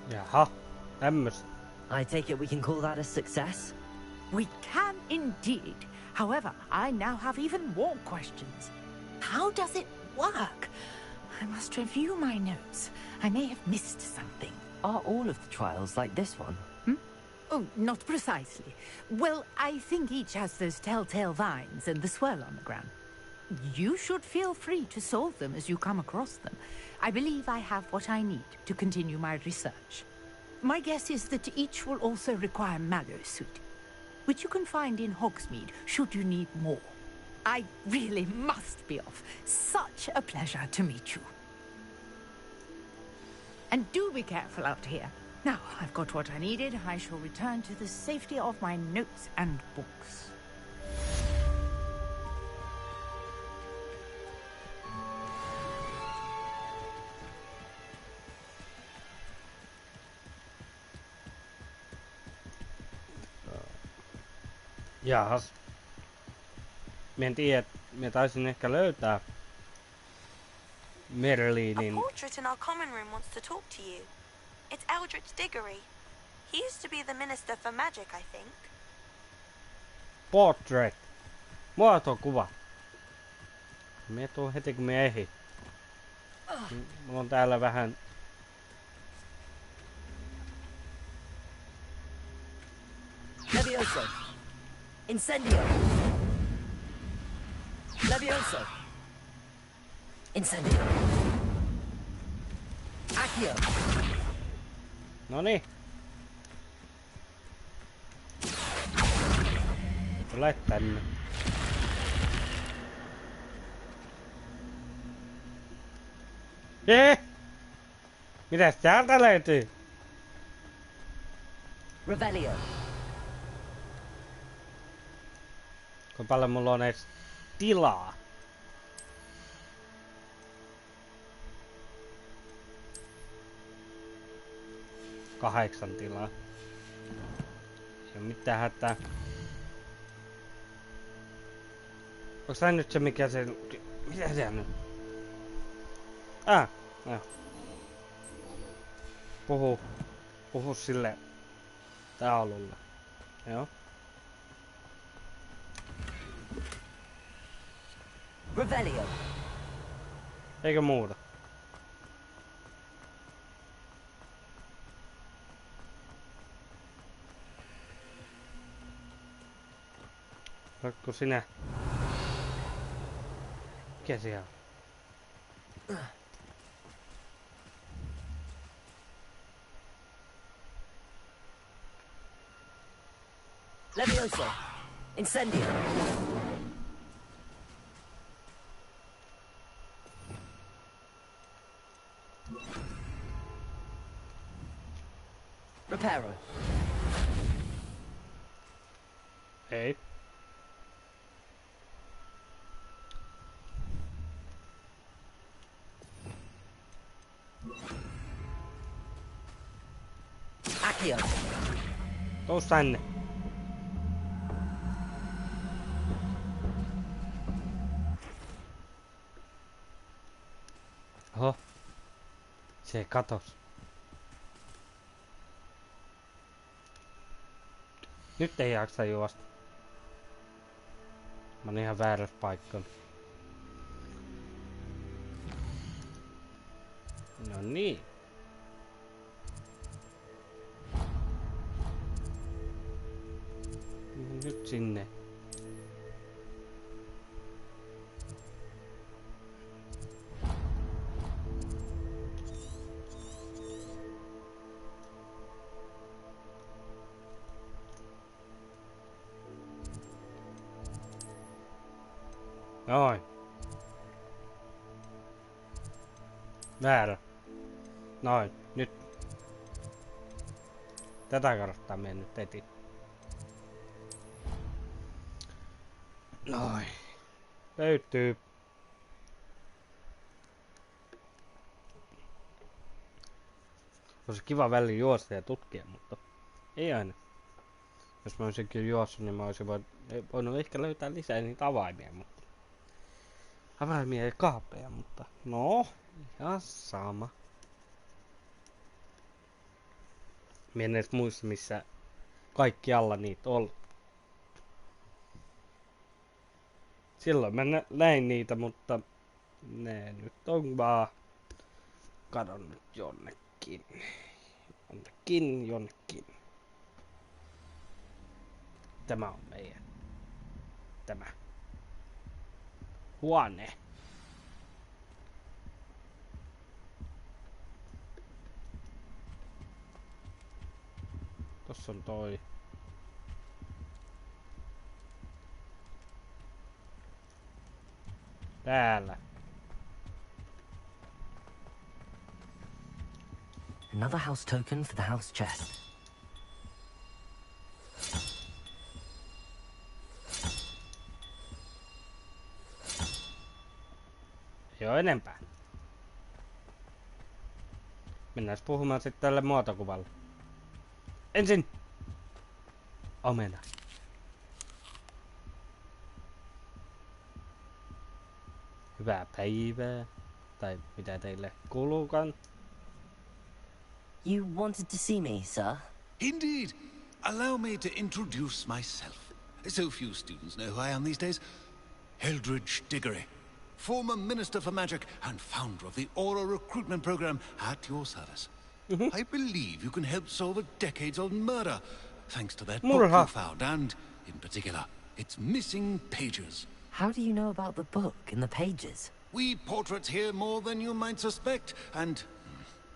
Speaker 1: Jaha, tämmöstä.
Speaker 2: I take it we can call that a success?
Speaker 7: We can indeed. However, I now have even more questions. How does it work? I must review my notes. I may have missed something.
Speaker 2: Are all of the trials like this one?
Speaker 7: Oh, not precisely. Well, I think each has those telltale vines and the swirl on the ground. You should feel free to solve them as you come across them. I believe I have what I need to continue my research. My guess is that each will also require Mallowsweet, which you can find in Hogsmeade should you need more. I really must be off. Such a pleasure to meet you. And do be careful out here. Now, I've got what I needed. I shall return to the safety of my notes and books.
Speaker 1: Jaahas. Mä en tiedä, mä taisin ehkä löytää Merlinin.
Speaker 5: A portrait in our common room wants to talk to you. It's Eldritch Diggory. He used to be the Minister for Magic, I think.
Speaker 1: Portrait. Muotokuva. Mä tuun heti kun mä ehdin. Mulla on täällä vähän...
Speaker 2: Levioso. Incendio. Levioso. Incendio. Accio.
Speaker 1: Noniin. Tule tänne. Mitäs täältä löytyy?
Speaker 2: Revelio.
Speaker 1: Kuinka paljon mulla on edes tilaa? Kahdeksan tilaa. Ei oo mitään hätää. Onks tää nyt se mikä se... Mitä se on nyt? Joo. Puhu sille taululle. Joo.
Speaker 2: Revelio.
Speaker 1: Eikö muuta? Oletko sinä? Mikä siellä on?
Speaker 2: Levioso. Incendio. Reparo.
Speaker 1: Ei.
Speaker 2: Accio.
Speaker 1: Tuu tänne. Oho. Se katos. Nyt ei jaksa juosta. Mä oon ihan väärässä paikalla. No niin. Nyt sinne. Noin. Väärä. Noin, nyt. Tätä karttaa menen nyt etin. Noin. Löytyy. Olisi kiva väliin juosta ja tutkia, mutta ei aina. Jos mä olisin kyllä juossut, niin mä olisin voinut ehkä löytää lisää niitä avaimia, mutta... Avaimia ja kaapeja, mutta... No, ihan sama. Mä en edes muista, missä kaikkialla niitä on. Silloin mä näin niitä, mutta... Ne nyt on vaan... kadonnut jonnekin. Jonnekin. Tämä on meidän. Tämä. Huone. Tossa on toi. Täällä.
Speaker 2: Another house token for the house chest.
Speaker 1: Ei oo enempää. Mennään puhumaan sitten tälle muotokuvalle. Ensin! Omena. Hyvää päivää. Tai mitä teille kuuluukaan.
Speaker 2: You wanted to see me, sir?
Speaker 8: Indeed. Allow me to introduce myself. So few students know who I am these days. Eldridge Diggory, former Minister for Magic and founder of the Aura recruitment program at your service. I believe you can help solve a decades-old murder, thanks to that book you found, and, in particular, its missing pages.
Speaker 2: How do you know about the book and the pages?
Speaker 8: We portraits here more than you might suspect, and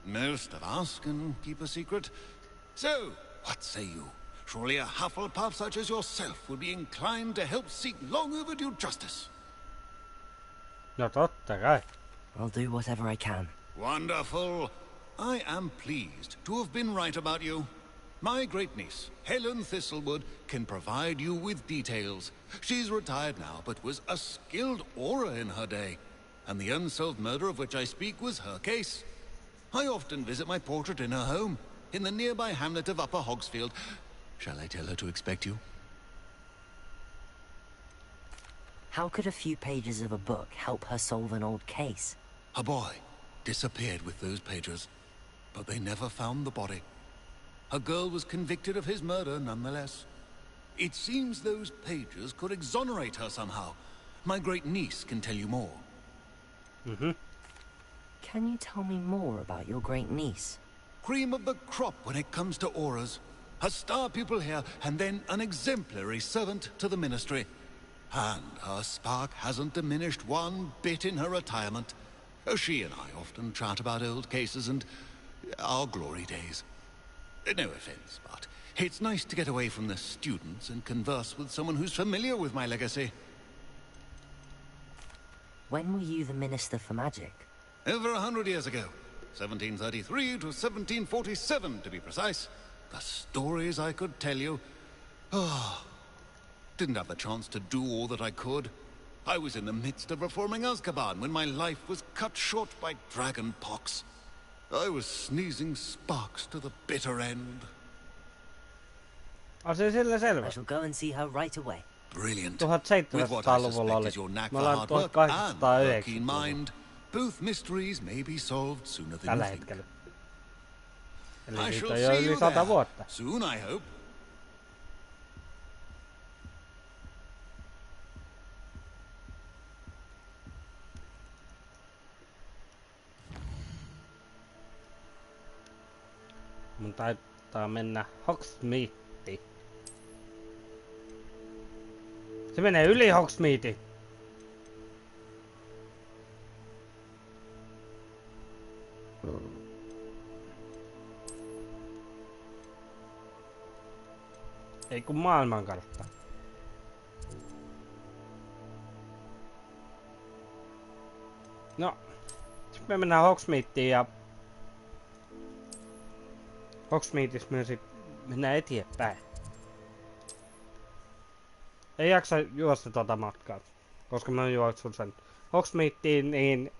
Speaker 8: most of us can keep a secret. So, what say you? Surely a Hufflepuff such as yourself would be inclined to help seek long overdue justice.
Speaker 1: No totta kai.
Speaker 2: I'll do whatever I can.
Speaker 8: Wonderful. I am pleased to have been right about you. My great-niece, Helen Thistlewood, can provide you with details. She's retired now, but was a skilled aura in her day. And the unsolved murder of which I speak was her case. I often visit my portrait in her home, in the nearby hamlet of Upper Hogsfield. Shall I tell her to expect you?
Speaker 2: How could a few pages of a book help her solve an old case?
Speaker 8: A boy disappeared with those pages, but they never found the body. A girl was convicted of his murder nonetheless. It seems those pages could exonerate her somehow. My great-niece can tell you more.
Speaker 2: Can you tell me more about your great-niece?
Speaker 8: Cream of the crop when it comes to auras. A star pupil here, and then an exemplary servant to the ministry. And her spark hasn't diminished one bit in her retirement. She and I often chat about old cases and our glory days. No offense, but it's nice to get away from the students and converse with someone who's familiar with my legacy.
Speaker 2: When were you the Minister for Magic?
Speaker 8: Over 100 years ago. 1733 to 1747, to be precise. The stories I could tell you. Oh, didn't have the chance to do all that I could. I was in the midst of reforming Azkaban when my life was cut short by dragon pox. I was sneezing sparks to the bitter end.
Speaker 1: On se sillä selvä.
Speaker 2: I shall go and see her right away.
Speaker 8: Brilliant.
Speaker 1: 1700-luvulla oli. Me ollaan 1890.
Speaker 8: Both mysteries may be solved sooner than
Speaker 1: tällä
Speaker 8: you think.
Speaker 1: hetkellä. Eli
Speaker 8: I
Speaker 1: siitä
Speaker 8: shall
Speaker 1: on jo
Speaker 8: see
Speaker 1: yli
Speaker 8: you
Speaker 1: 100
Speaker 8: there.
Speaker 1: vuotta.
Speaker 8: Soon, I hope.
Speaker 1: Mun taitaa mennä Hogsmeade. Se menee yli Hogsmeade. Ei kun maailmankartta. No, sitten me mennään Hogsmeadeen ja Hogsmeadissa myös mennään eteenpäin. Ei jaksa juosta tota matkaa, koska mä oon juossut sen Hogsmeadeen, niin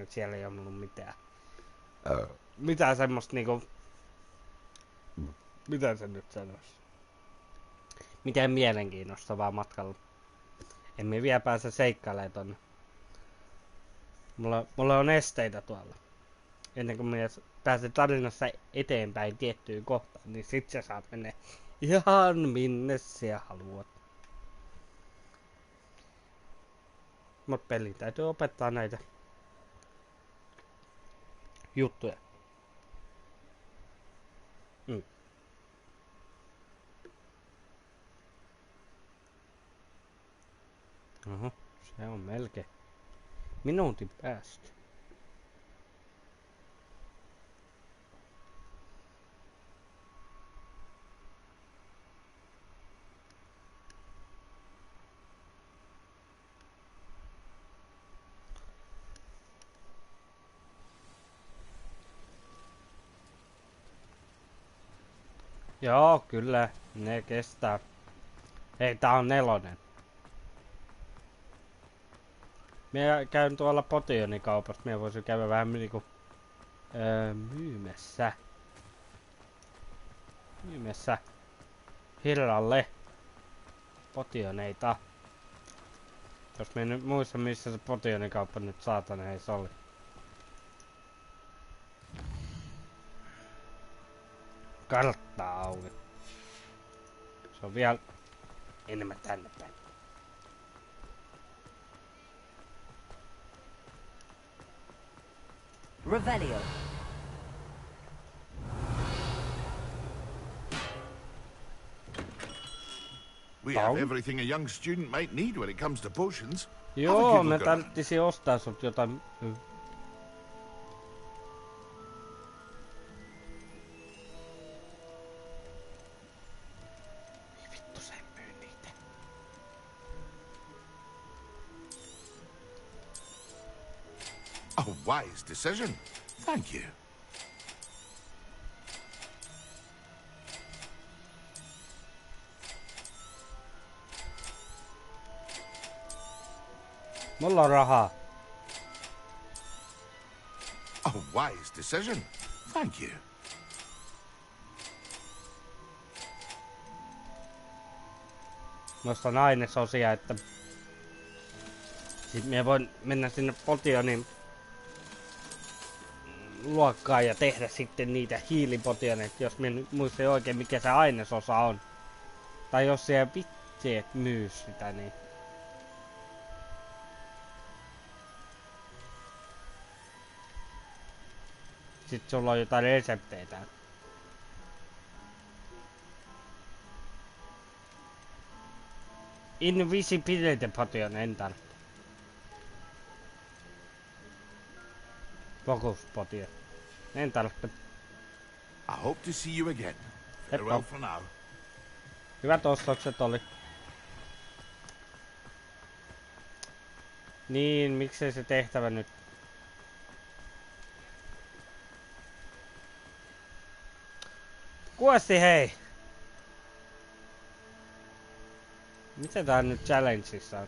Speaker 1: siellä ei ollut mitään. Mitään semmoista niinku... Mitä se nyt sanois? Mitään mielenkiinnostavaa matkalla. Emme vielä pääse seikkailemaan tonne. Mulla on esteitä tuolla. Ennen kuin minä pääsen tarinassa eteenpäin tiettyyn kohtaan, niin sit sä saat mennä ihan minne sä haluat. Mut peliin täytyy opettaa näitä juttuja. Oho, se on melkein minuutin päästä. Joo, kyllä, ne kestää. Hei, tää on 4. Minä käyn tuolla potionikaupassa, minä voisin käydä vähän niinku myymässä Hirralle potioneita. Jos minä nyt muista missä se potionikauppa nyt saatana ees oli. Kartta auki. Se on vielä enemmän tänne päin.
Speaker 2: Revelio.
Speaker 14: We have everything a young student might need when it comes to potions.
Speaker 1: Joo, me tarvittiin ostaa sut jotain. Vittu sä myy niitä.
Speaker 14: A wise decision. Thank you.
Speaker 1: Mulla on rahaa.
Speaker 14: A wise decision. Thank you.
Speaker 1: Mä ostan ainesosia, että sit mä voin mennä sinne potionin luokkaan ja tehdä sitten niitä hiilipotioneita, jos mä muistan oikein mikä se ainesosa on. Tai jos siellä vitseet myy sitä, niin sit sulla on jotain resepteitä. Invisibility potion en tarvitse. Focus potion. En tarvitse.
Speaker 14: I hope to see you again. Farewell for now.
Speaker 1: Hyvät ostokset oli. Niin, miksei se tehtävä nyt? Kuosti hei! Mitä tää nyt challengeissa on?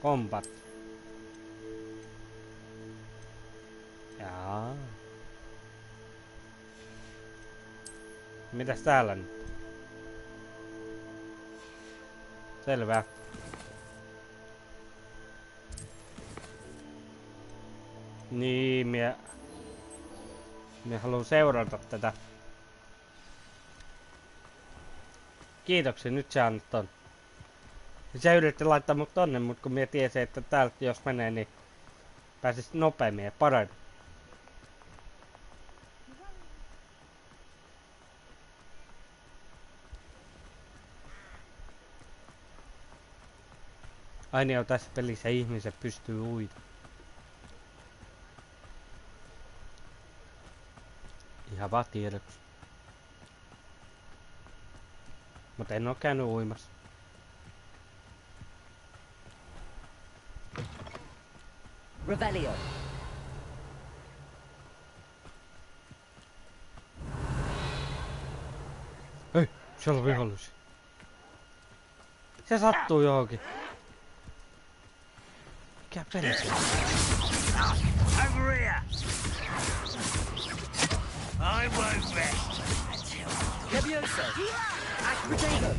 Speaker 1: Combat. Jaa. Mitäs täällä nyt? Selvä. Niin, minä haluan seurata tätä. Kiitoksia, nyt sä annat ton. Sä yritti laittaa mut tonne, mut kun minä tiesin, että täältä jos menee, niin pääsis nopeammin ja paremmin. Aina jo tässä pelissä ihmiset pystyy uida. Ihan vaan tiedoksi. Mutta en oo käynyt uimassa.
Speaker 2: Revelio.
Speaker 1: Hei, siellä on vihollisia. Se sattuu johonkin. Mikä peli se on?
Speaker 12: Over here. I won't rest.
Speaker 2: Levioso. Acrobato.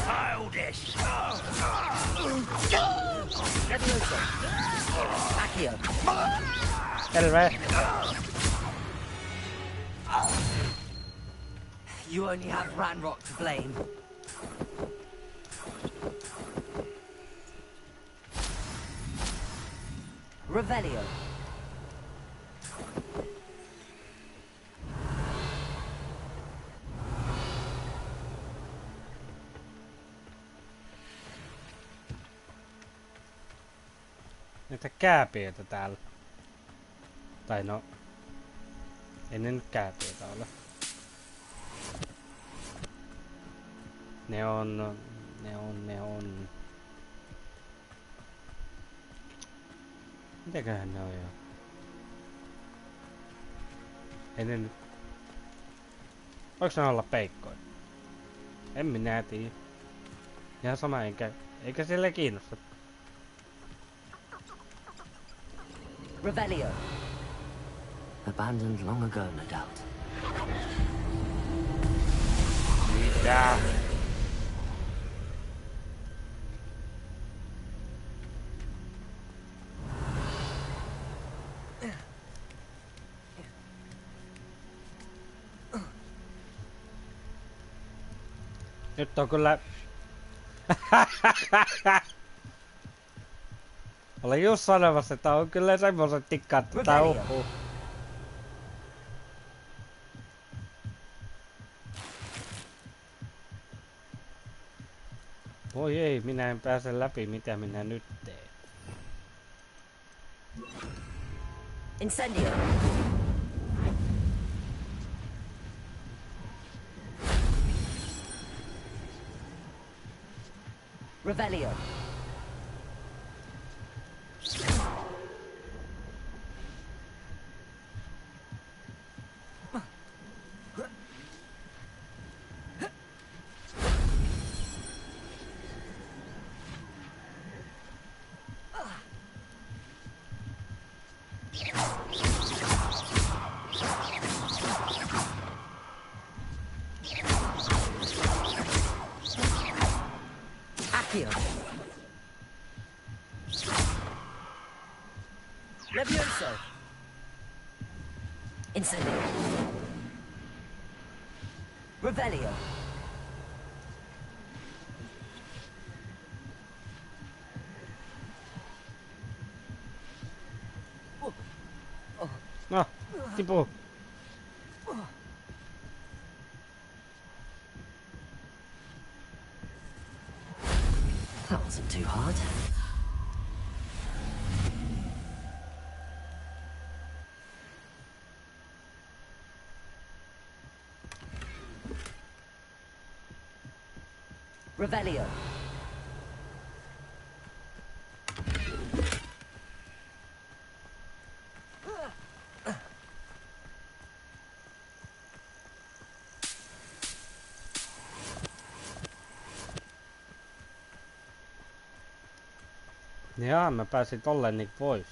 Speaker 12: How childish.
Speaker 2: Levioso. Accio.
Speaker 1: Terve.
Speaker 2: You only have Ranrock to blame. Revelio.
Speaker 1: Näitä kääpiöitä täällä. Tai no... Ei ne nyt kääpiöitä ole. Ne on... Mitäköhän ne on jo? Ei ne nyt... Voiko ne olla peikkoja? En minä tiedä. Ihan sama eikä sille kiinnosta.
Speaker 2: Revelio. Abandoned long ago, no doubt.
Speaker 1: Mitä? Nyt on kyllä... Olen just sanomassa, että on kyllä semmoset tikkaat tätä uhuu. Voi ei, minä en pääse läpi, mitä minä nyt teen.
Speaker 2: Incendio. Revelio. Levioso. Incendio. Revelio.
Speaker 1: No, tipu.
Speaker 2: That wasn't too hard. Revelio.
Speaker 1: Jaa, mä pääsin tolleen niin pois.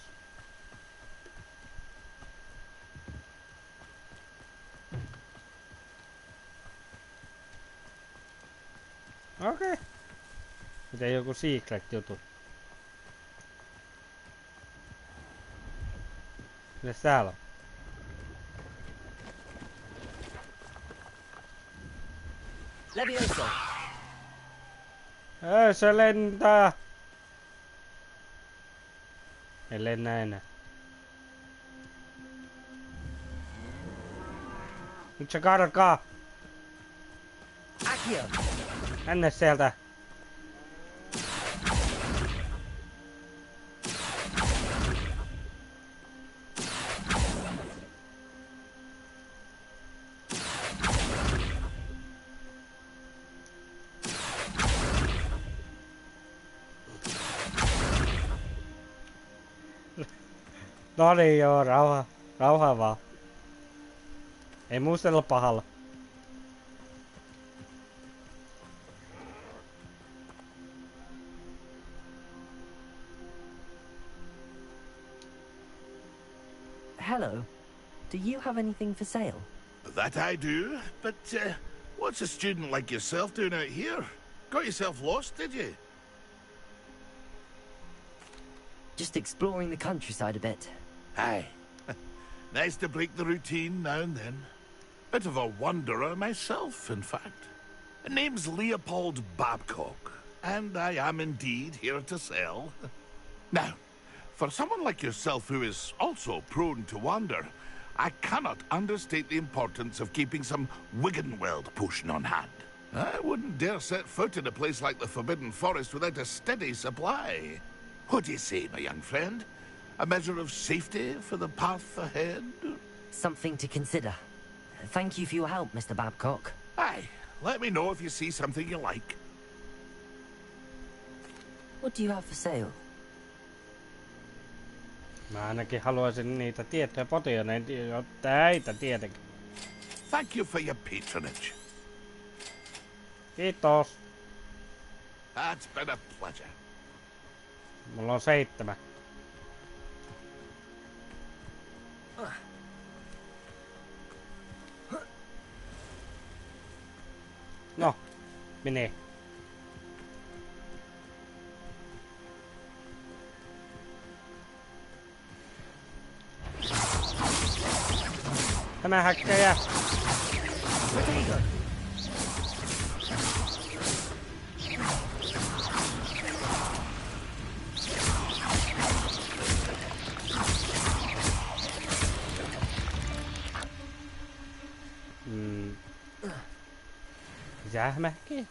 Speaker 1: Okei. Miten joku secret jutu? Mitäs täällä on?
Speaker 2: Levioso.
Speaker 1: Ei, se lentää! Ei lennä enää. Nyt se karkaa!
Speaker 2: Accio.
Speaker 1: Mennä sieltä! No niin joo, rauha vaan. Ei muistella pahalla.
Speaker 2: Hello. Do you have anything for sale?
Speaker 14: That I do, but what's a student like yourself doing out here? Got yourself lost, did you?
Speaker 2: Just exploring the countryside a bit.
Speaker 14: Aye. Nice to break the routine now and then. Bit of a wanderer myself, in fact. Name's Leopold Babcock, and I am indeed here to sell. Now, for someone like yourself who is also prone to wander, I cannot understate the importance of keeping some Wiggenweld potion on hand. I wouldn't dare set foot in a place like the Forbidden Forest without a steady supply. What do you say, my young friend? A measure of safety for the path ahead?
Speaker 2: Something to consider. Thank you for your help, Mr. Babcock.
Speaker 14: Aye, let me know if you see something you like.
Speaker 2: What do you have for sale?
Speaker 1: Mä ainakin haluaisin niitä tietoja potioneen, näitä tietenkin.
Speaker 14: Thank you for your patronage.
Speaker 1: Kiitos.
Speaker 14: That's been a pleasure.
Speaker 1: Mulla on 7. No, mene. Tämä häkkäjä. Sähmähki.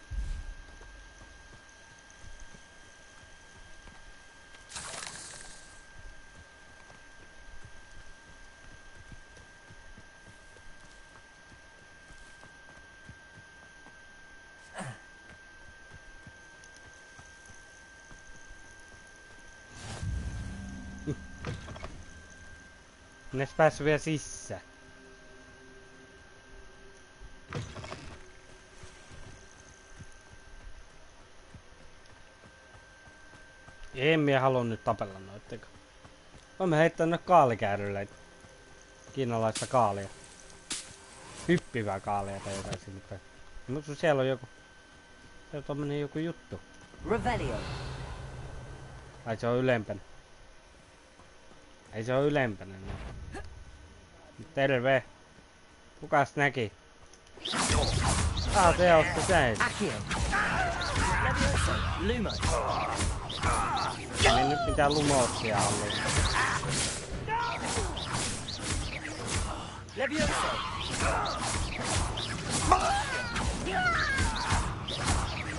Speaker 1: Ne päässyt vielä sisään. En minä halua nyt tapella noittenkaan. Olemme heittänyt kaalikäärylle. Kiinalaista kaalia. Hyppivää kaalia tai jotain sinne päin. Mutta siellä on joku... Se on tommonen joku juttu.
Speaker 2: Revelio.
Speaker 1: Ai se on ylempänä. Ei se on ylempänä. No. Terve. Kukas näki? Se on se.
Speaker 2: Lumo.
Speaker 1: Ei nyt mitään lumootsia ollut.
Speaker 2: Levioso.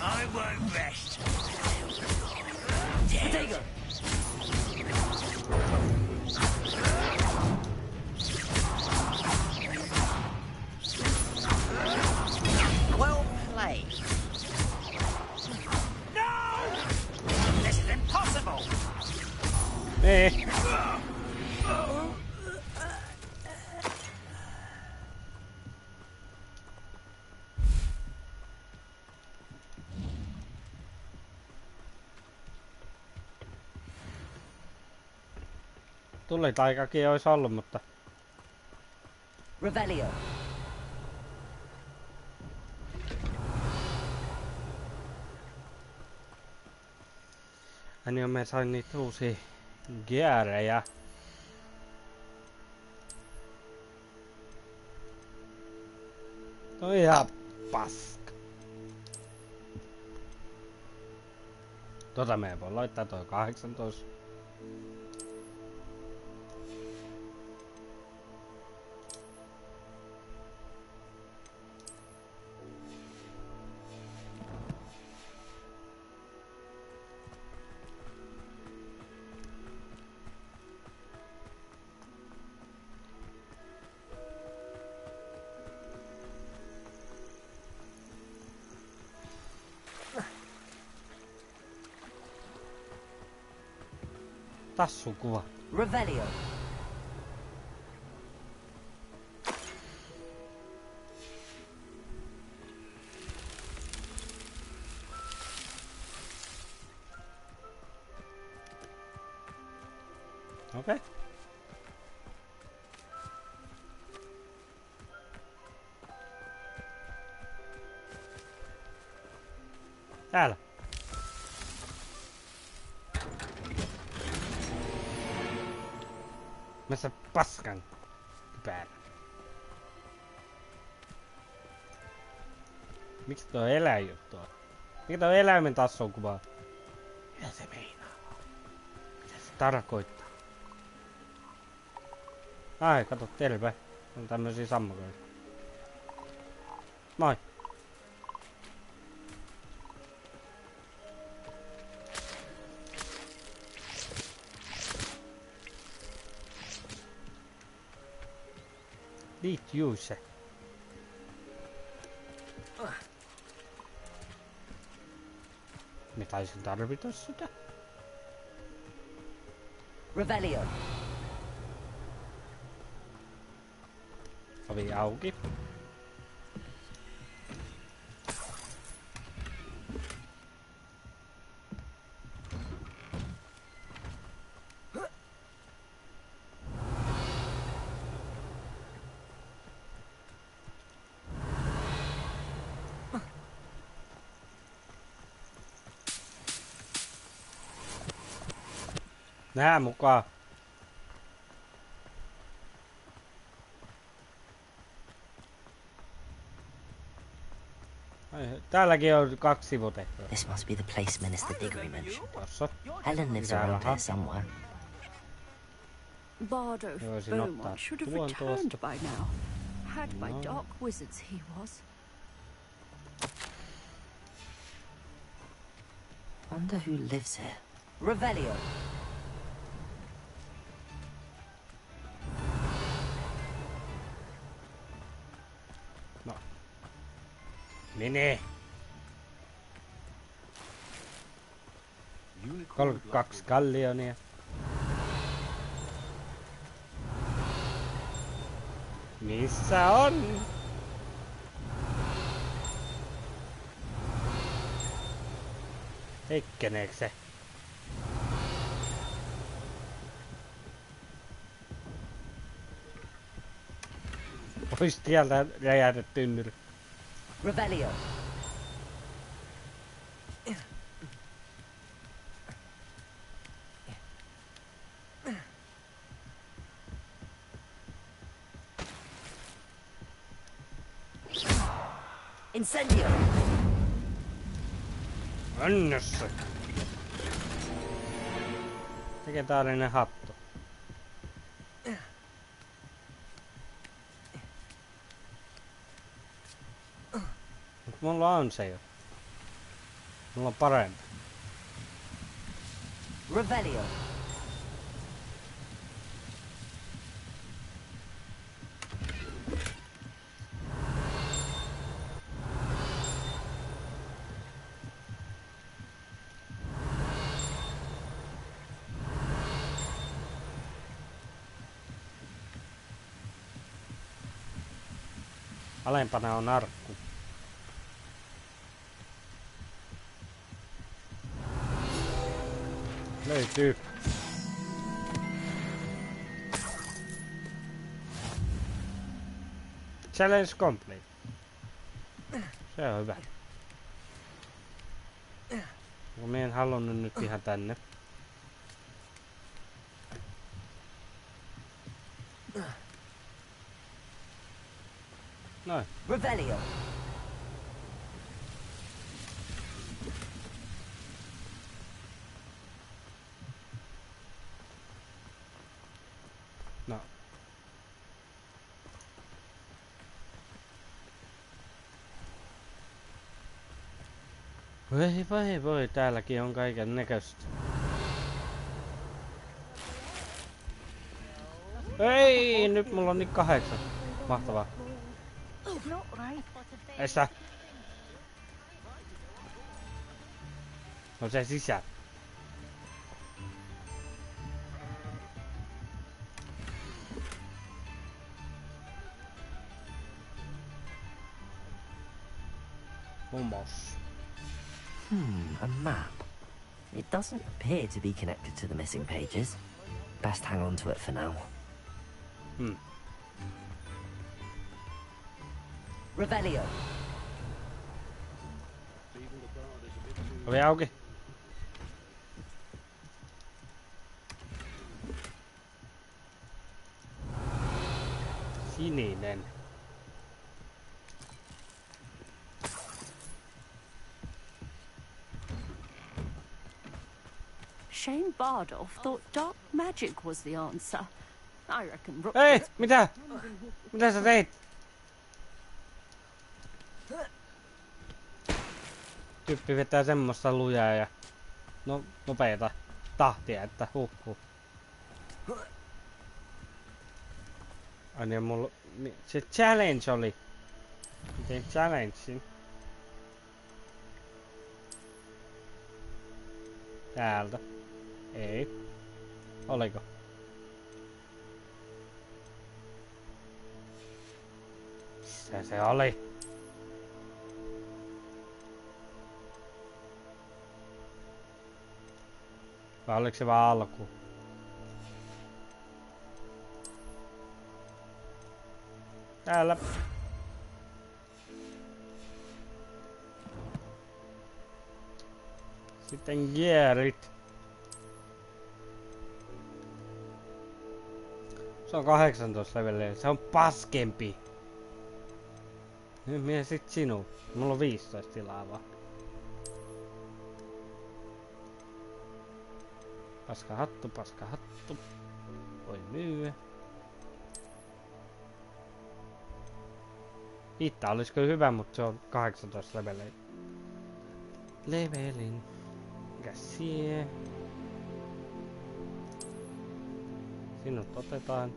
Speaker 12: I won't rest.
Speaker 2: Potato.
Speaker 12: Well played. No! This is impossible!
Speaker 1: Niin. Tulitaikakin olisi ollut, mutta...
Speaker 2: Revelio.
Speaker 1: Niin me sain niitä uusia gearejä. No ihan paska. Tota me ei voi laittaa toi 18. Tassukuva.
Speaker 2: Revelio.
Speaker 1: Okei. Täällä. Missä paskan päällä? Miksi tuo eläinjuttu on? Mikä tuo eläimen tasson kuva? Mitä se meinaa? Mitä se tarkoittaa? Ai, kato, terve. On tämmösiä sammakoita. Moi. Liitjuuse. Me taisin tarvita sitä.
Speaker 2: Revelio.
Speaker 1: Ovi auki. Nää mukaan. Täälläkin on 2 sivutehtoa.
Speaker 2: This must be the place Minister Diggory mentioned. Helen lives around here somewhere.
Speaker 3: Bardo Beaumont should have returned by now. Had by dark wizards he was.
Speaker 2: Wonder who lives here. Revelio.
Speaker 1: No. Mene. 32 gallionia. Missä on? Heikkeneekö se? Ois tieltä räjähdet tynnyri.
Speaker 2: Revelio. Incendio.
Speaker 1: Annossa. Legendaarinen hattu. Mut mulla on se jo. Mulla on parempi.
Speaker 2: Revelio.
Speaker 1: Alempana on arkku. Löytyy. Challenge complete. Se on hyvä. Mä en halunnut nyt ihan tänne. Noin.
Speaker 2: Revelio.
Speaker 1: No. Voi, täälläkin on kaiken näköistä. Ei, nyt mulla on niin 8. Mahtavaa. Estä. No se sisään. Almost.
Speaker 2: A map. It doesn't appear to be connected to the missing pages. Best hang on to it for now. Revelio.
Speaker 1: Ovi auki. Sininen.
Speaker 15: Shane Bardolph thought dark magic was the answer. I reckon Rook...
Speaker 1: Hei, mitä? Mitä sä teit? Tyyppi vetää semmoista lujaa ja nopeeta tahtia, että hukkuu. Ai niin, mulla... Se challenge oli. Miten challengein? Täältä. Ei. Oliko? Missä se oli? Vai oliko se vaan alku? Täällä. Sitten gearit. Se on 18 levelillä. Se on paskempi. Nyt minä sit sinun. Mulla on 15 tilaa vaan. Paska hattu, paska hattu. Voi myyä. Hitta olisi kyllä hyvä, mutta se on 18 levelillä. Levelin. Mikäs sie? Sinut otetaan.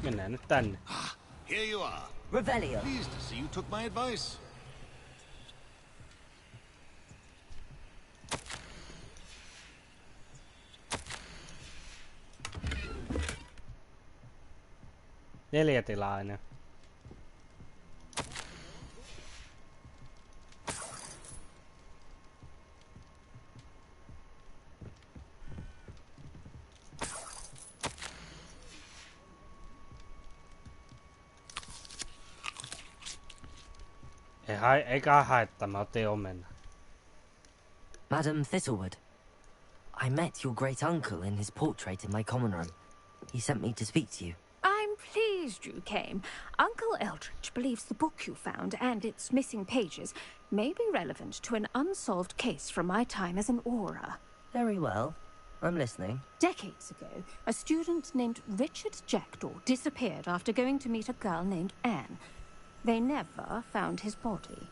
Speaker 1: Mennään nyt tänne.
Speaker 8: Here you are.
Speaker 2: Revelio.
Speaker 8: Pleased to see you took my advice.
Speaker 1: Neljätilainen. Eikä haittaa, mä otin omena.
Speaker 2: Madam Thistlewood, I met your great uncle in his portrait in my common room. He sent me to speak to you.
Speaker 3: I'm pleased you came. Uncle Eldridge believes the book you found and its missing pages may be relevant to an unsolved case from my time as an Auror.
Speaker 2: Very well. I'm listening.
Speaker 3: Decades ago, a student named Richard Jackdaw disappeared after going to meet a girl named Anne. They never found his body.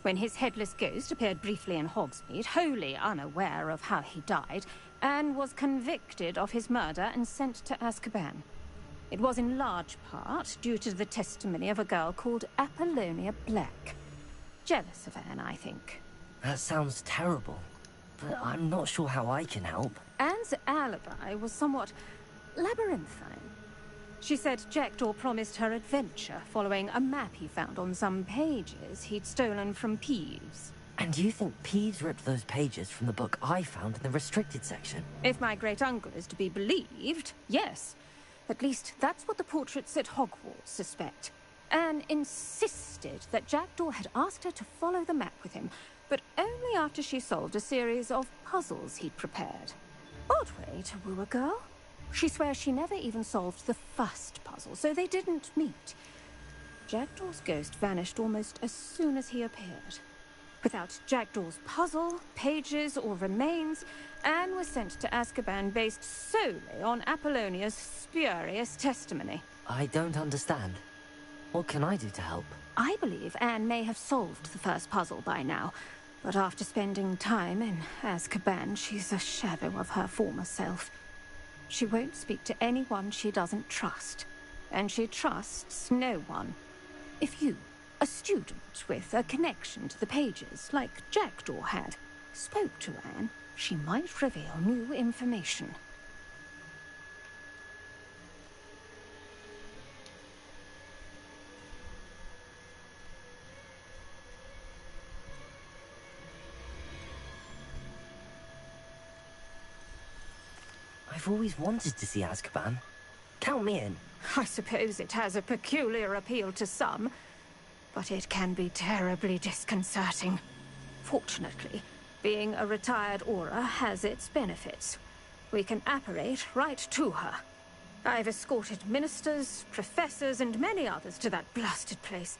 Speaker 3: When his headless ghost appeared briefly in Hogsmeade, wholly unaware of how he died, Anne was convicted of his murder and sent to Azkaban. It was in large part due to the testimony of a girl called Apollonia Black. Jealous of Anne, I think.
Speaker 2: That sounds terrible, but I'm not sure how I can help.
Speaker 3: Anne's alibi was somewhat labyrinthine. She said Jackdaw promised her adventure following a map he found on some pages he'd stolen from Peeves.
Speaker 2: And you think Peeves ripped those pages from the book I found in the restricted section?
Speaker 3: If my great-uncle is to be believed, yes. At least that's what the portraits at Hogwarts suspect. Anne insisted that Jackdaw had asked her to follow the map with him, but only after she solved a series of puzzles he'd prepared. Odd way to woo a girl. She swears she never even solved the first puzzle, so they didn't meet. Jackdaw's ghost vanished almost as soon as he appeared. Without Jackdaw's puzzle, pages, or remains, Anne was sent to Azkaban based solely on Apollonia's spurious testimony.
Speaker 2: I don't understand. What can I do to help?
Speaker 3: I believe Anne may have solved the first puzzle by now, but after spending time in Azkaban, she's a shadow of her former self. She won't speak to anyone she doesn't trust, and she trusts no one. If you, a student with a connection to the pages, like Jackdaw had, spoke to Anne, she might reveal new information.
Speaker 2: I've always wanted to see Azkaban. Count me in.
Speaker 3: I suppose it has a peculiar appeal to some, but it can be terribly disconcerting. Fortunately, being a retired Auror has its benefits. We can apparate right to her. I've escorted ministers, professors, and many others to that blasted place.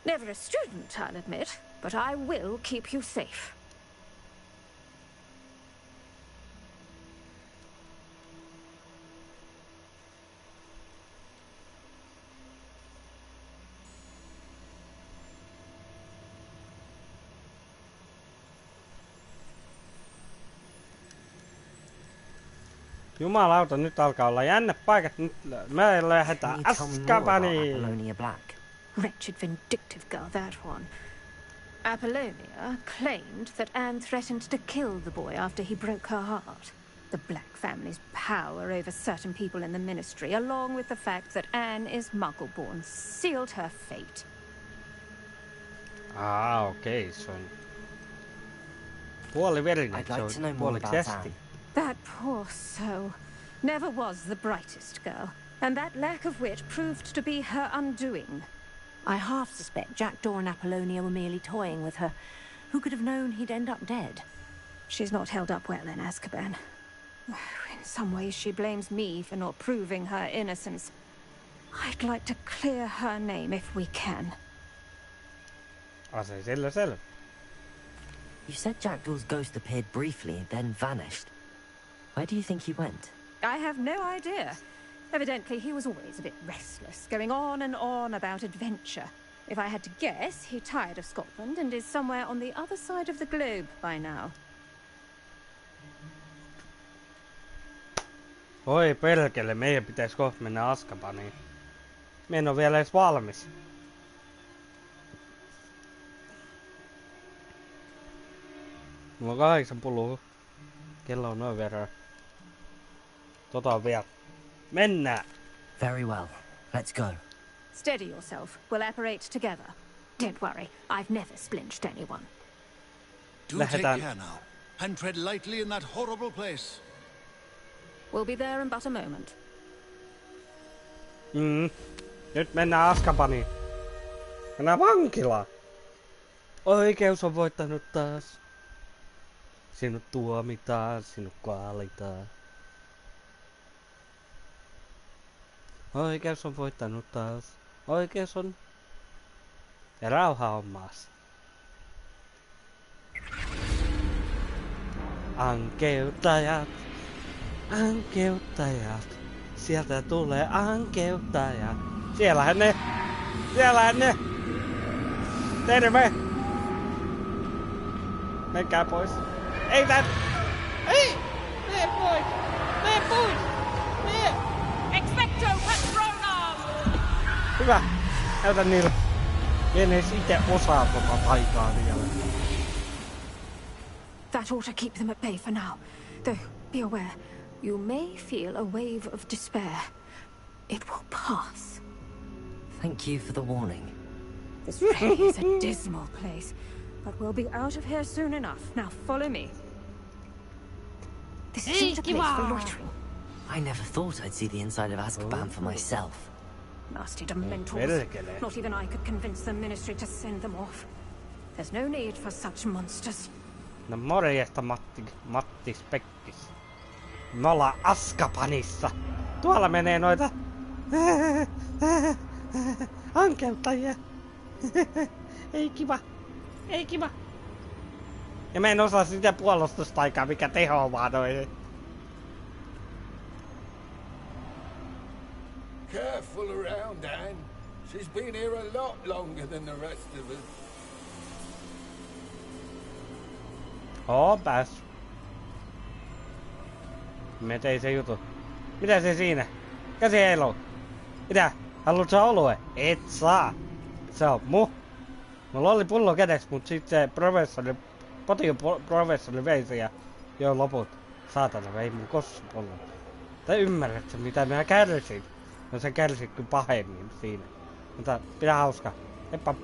Speaker 3: Never a student, I'll admit, but I will keep you safe.
Speaker 1: Jumalauta, nyt alkaa olla jännä paikat. Nyt me lähdetään Azkabaniin.
Speaker 2: Apollonia Black.
Speaker 3: Wretched, vindictive girl, that one. Apollonia claimed that Anne threatened to kill the boy after he broke her heart. The Black family's power over certain people in the ministry, along with the fact that Anne is Muggle-born, sealed her fate.
Speaker 1: Okei, se on puoliverinen, se on puoliksi esti.
Speaker 3: That poor soul never was the brightest girl, and that lack of wit proved to be her undoing.
Speaker 16: I half suspect Jackdaw and Apollonia were merely toying with her. Who could have known he'd end up dead?
Speaker 3: She's not held up well in Azkaban. In some ways she blames me for not proving her innocence. I'd like to clear her name if we can.
Speaker 1: Selvä.
Speaker 2: You said Jackdaw's ghost appeared briefly, then vanished. Where do you think he went?
Speaker 3: I have no idea. Evidently, he was always a bit restless, going on and on about adventure. If I had to guess, he tired of Scotland and is somewhere on the other side of the globe by now.
Speaker 1: Oi perkele, meidän pitäisi kohta mennä Azkabaniin. Me en ole vielä edes valmis. Mulla on 8 pulua. Kello on noin verran. On vielä. Mennään!
Speaker 2: Very well. Let's go.
Speaker 3: Steady yourself. We'll apparate together. Don't worry, I've never splinched anyone.
Speaker 8: Do take care now, and tread lightly in that horrible place.
Speaker 3: We'll be there in but a moment.
Speaker 1: Nyt mennään Azkabaniin. Mennään vankilaan. Oikeus on voittanut taas. Sinut tuomitaan, sinut kaalitaan. Oikeus on voittanut taas. Oikeus on. Ja rauha on maassa. Ankeuttajat. Ankeuttajat. Sieltä tulee ankeuttajat. Siellähän ne. Siellähän ne. Terve. Menkää pois. Ei tän. Ei. Mene pois. Mene pois. Mene.
Speaker 13: Expecto Patronum!
Speaker 1: Hyvä. Näytä niille. En edes ite osaa tota taikaa vielä.
Speaker 3: That ought to keep them at bay for now. Though, be aware, you may feel a wave of despair. It will pass.
Speaker 2: Thank you for the warning.
Speaker 3: This really is a dismal place, but we'll be out of here soon enough. Now follow me. This isn't a place for loitering.
Speaker 2: I never thought I'd see the inside of Azkaban for myself.
Speaker 3: Nasty dementors. Not even I could convince the ministry to send them off. There's no need for such monsters.
Speaker 1: No morjesta Matti Spekkis. Me ollaan Azkabanissa. Tuolla menee noita ankeuttajia. Ei kiva. Ei kiva. Ja mä en osaa sitä puolustustaikaa, mikä tehoaa vaan noihin.
Speaker 17: Careful around, Anne. She's been here a lot longer than the rest of us.
Speaker 1: Oo, pääs. Me tein se jutu. Mitä se siinä? Käsi heiluu. Mitä? Haluat sä olue? Et saa. Se on Mulla oli pullo kädessä, mut sit se professori vei sen ja joo loput. Saatana vei mun kossupullon. Tai ymmärrätkö mitä minä kärsin? No sä kärsit kyllä pahemmin siinä. Mutta pidä hauska. Heippa.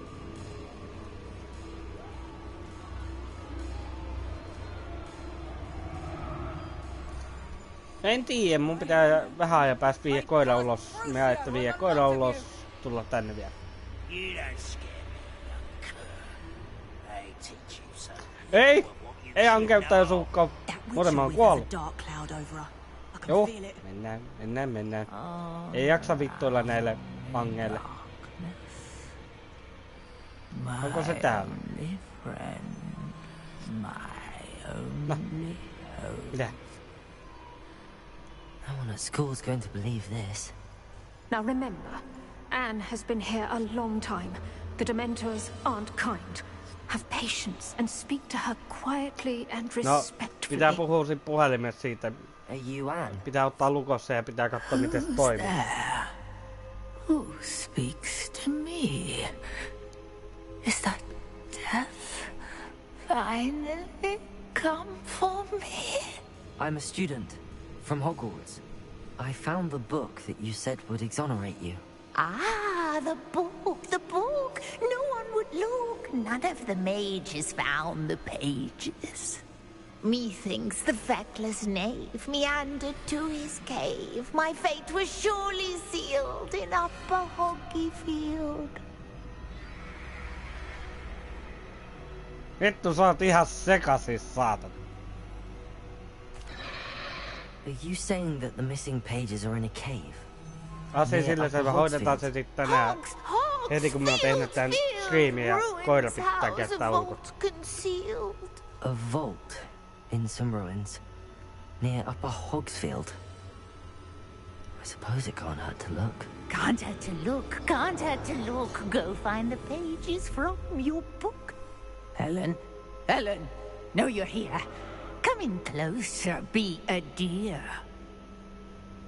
Speaker 1: En tiedä, mun pitää vähän ajan päästä viedä koira ulos. Me ajattelin viedä koira ulos, tulla tänne vielä. Ei! Ei ankeuttaa jos ukko. Muuten on kuollut. Joo, mennään. Ei jaksa vittuilla näille vangeille. Onko se täällä? No. Mitä?
Speaker 2: No one at school's going to believe this.
Speaker 3: Now remember, Anne has been here a long time. The Dementors aren't kind. Have patience and speak to her quietly and respectfully.
Speaker 1: No, pitää puhua siinä puhelimessa siitä.
Speaker 2: Are you Anne?
Speaker 1: Pitää ottaa lukossa ja pitää katsoa miten se toimii.
Speaker 7: Who speaks to me? Is that death finally come for me?
Speaker 2: I'm a student from Hogwarts. I found the book that you said would exonerate you.
Speaker 7: Ah, the book. No one would look. None of the mages found the pages. Methinks the feckless knave meandered to his cave. My fate was surely sealed in Upper Hoggyfield.
Speaker 1: Vittu, sä oot ihan sekasis, saatan.
Speaker 2: Are you saying that the missing pages are in a cave?
Speaker 1: Asia sillä selvä, hoidetaan se sitten tänään. Heti kun mä oon tehnyt tän streamin ja koira pitää kertaa ulkoa.
Speaker 2: A vault in some ruins near Upper Hogsfield. I suppose it can't hurt to look.
Speaker 7: Can't hurt to look. Go find the pages from your book. Helen, no, you're here. Come in closer, be a dear.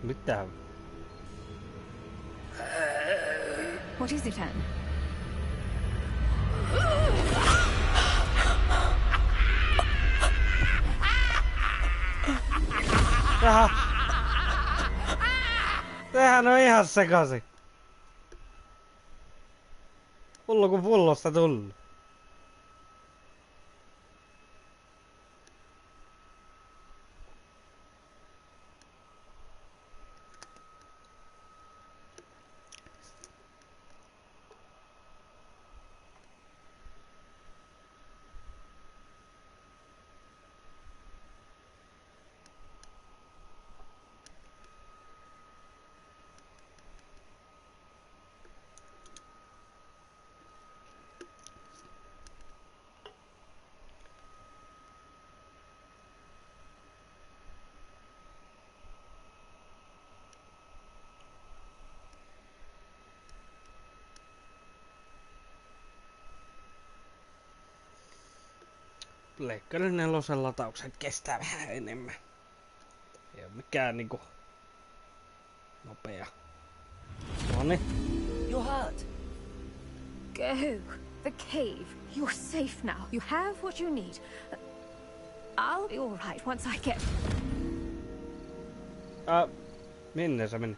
Speaker 1: Mitä?
Speaker 3: What is it, Anne?
Speaker 1: Sehän on ihan sekasi. Hullu kun pullosta tullut. Pleikkarin 4 lataukset kestää vähän enemmän. Ei oo mikään niinku nopea. Noniin.
Speaker 2: You're hurt.
Speaker 3: Go. The cave. You're safe now. You have what you need. I'll be all right once I get...
Speaker 1: Minne se meni?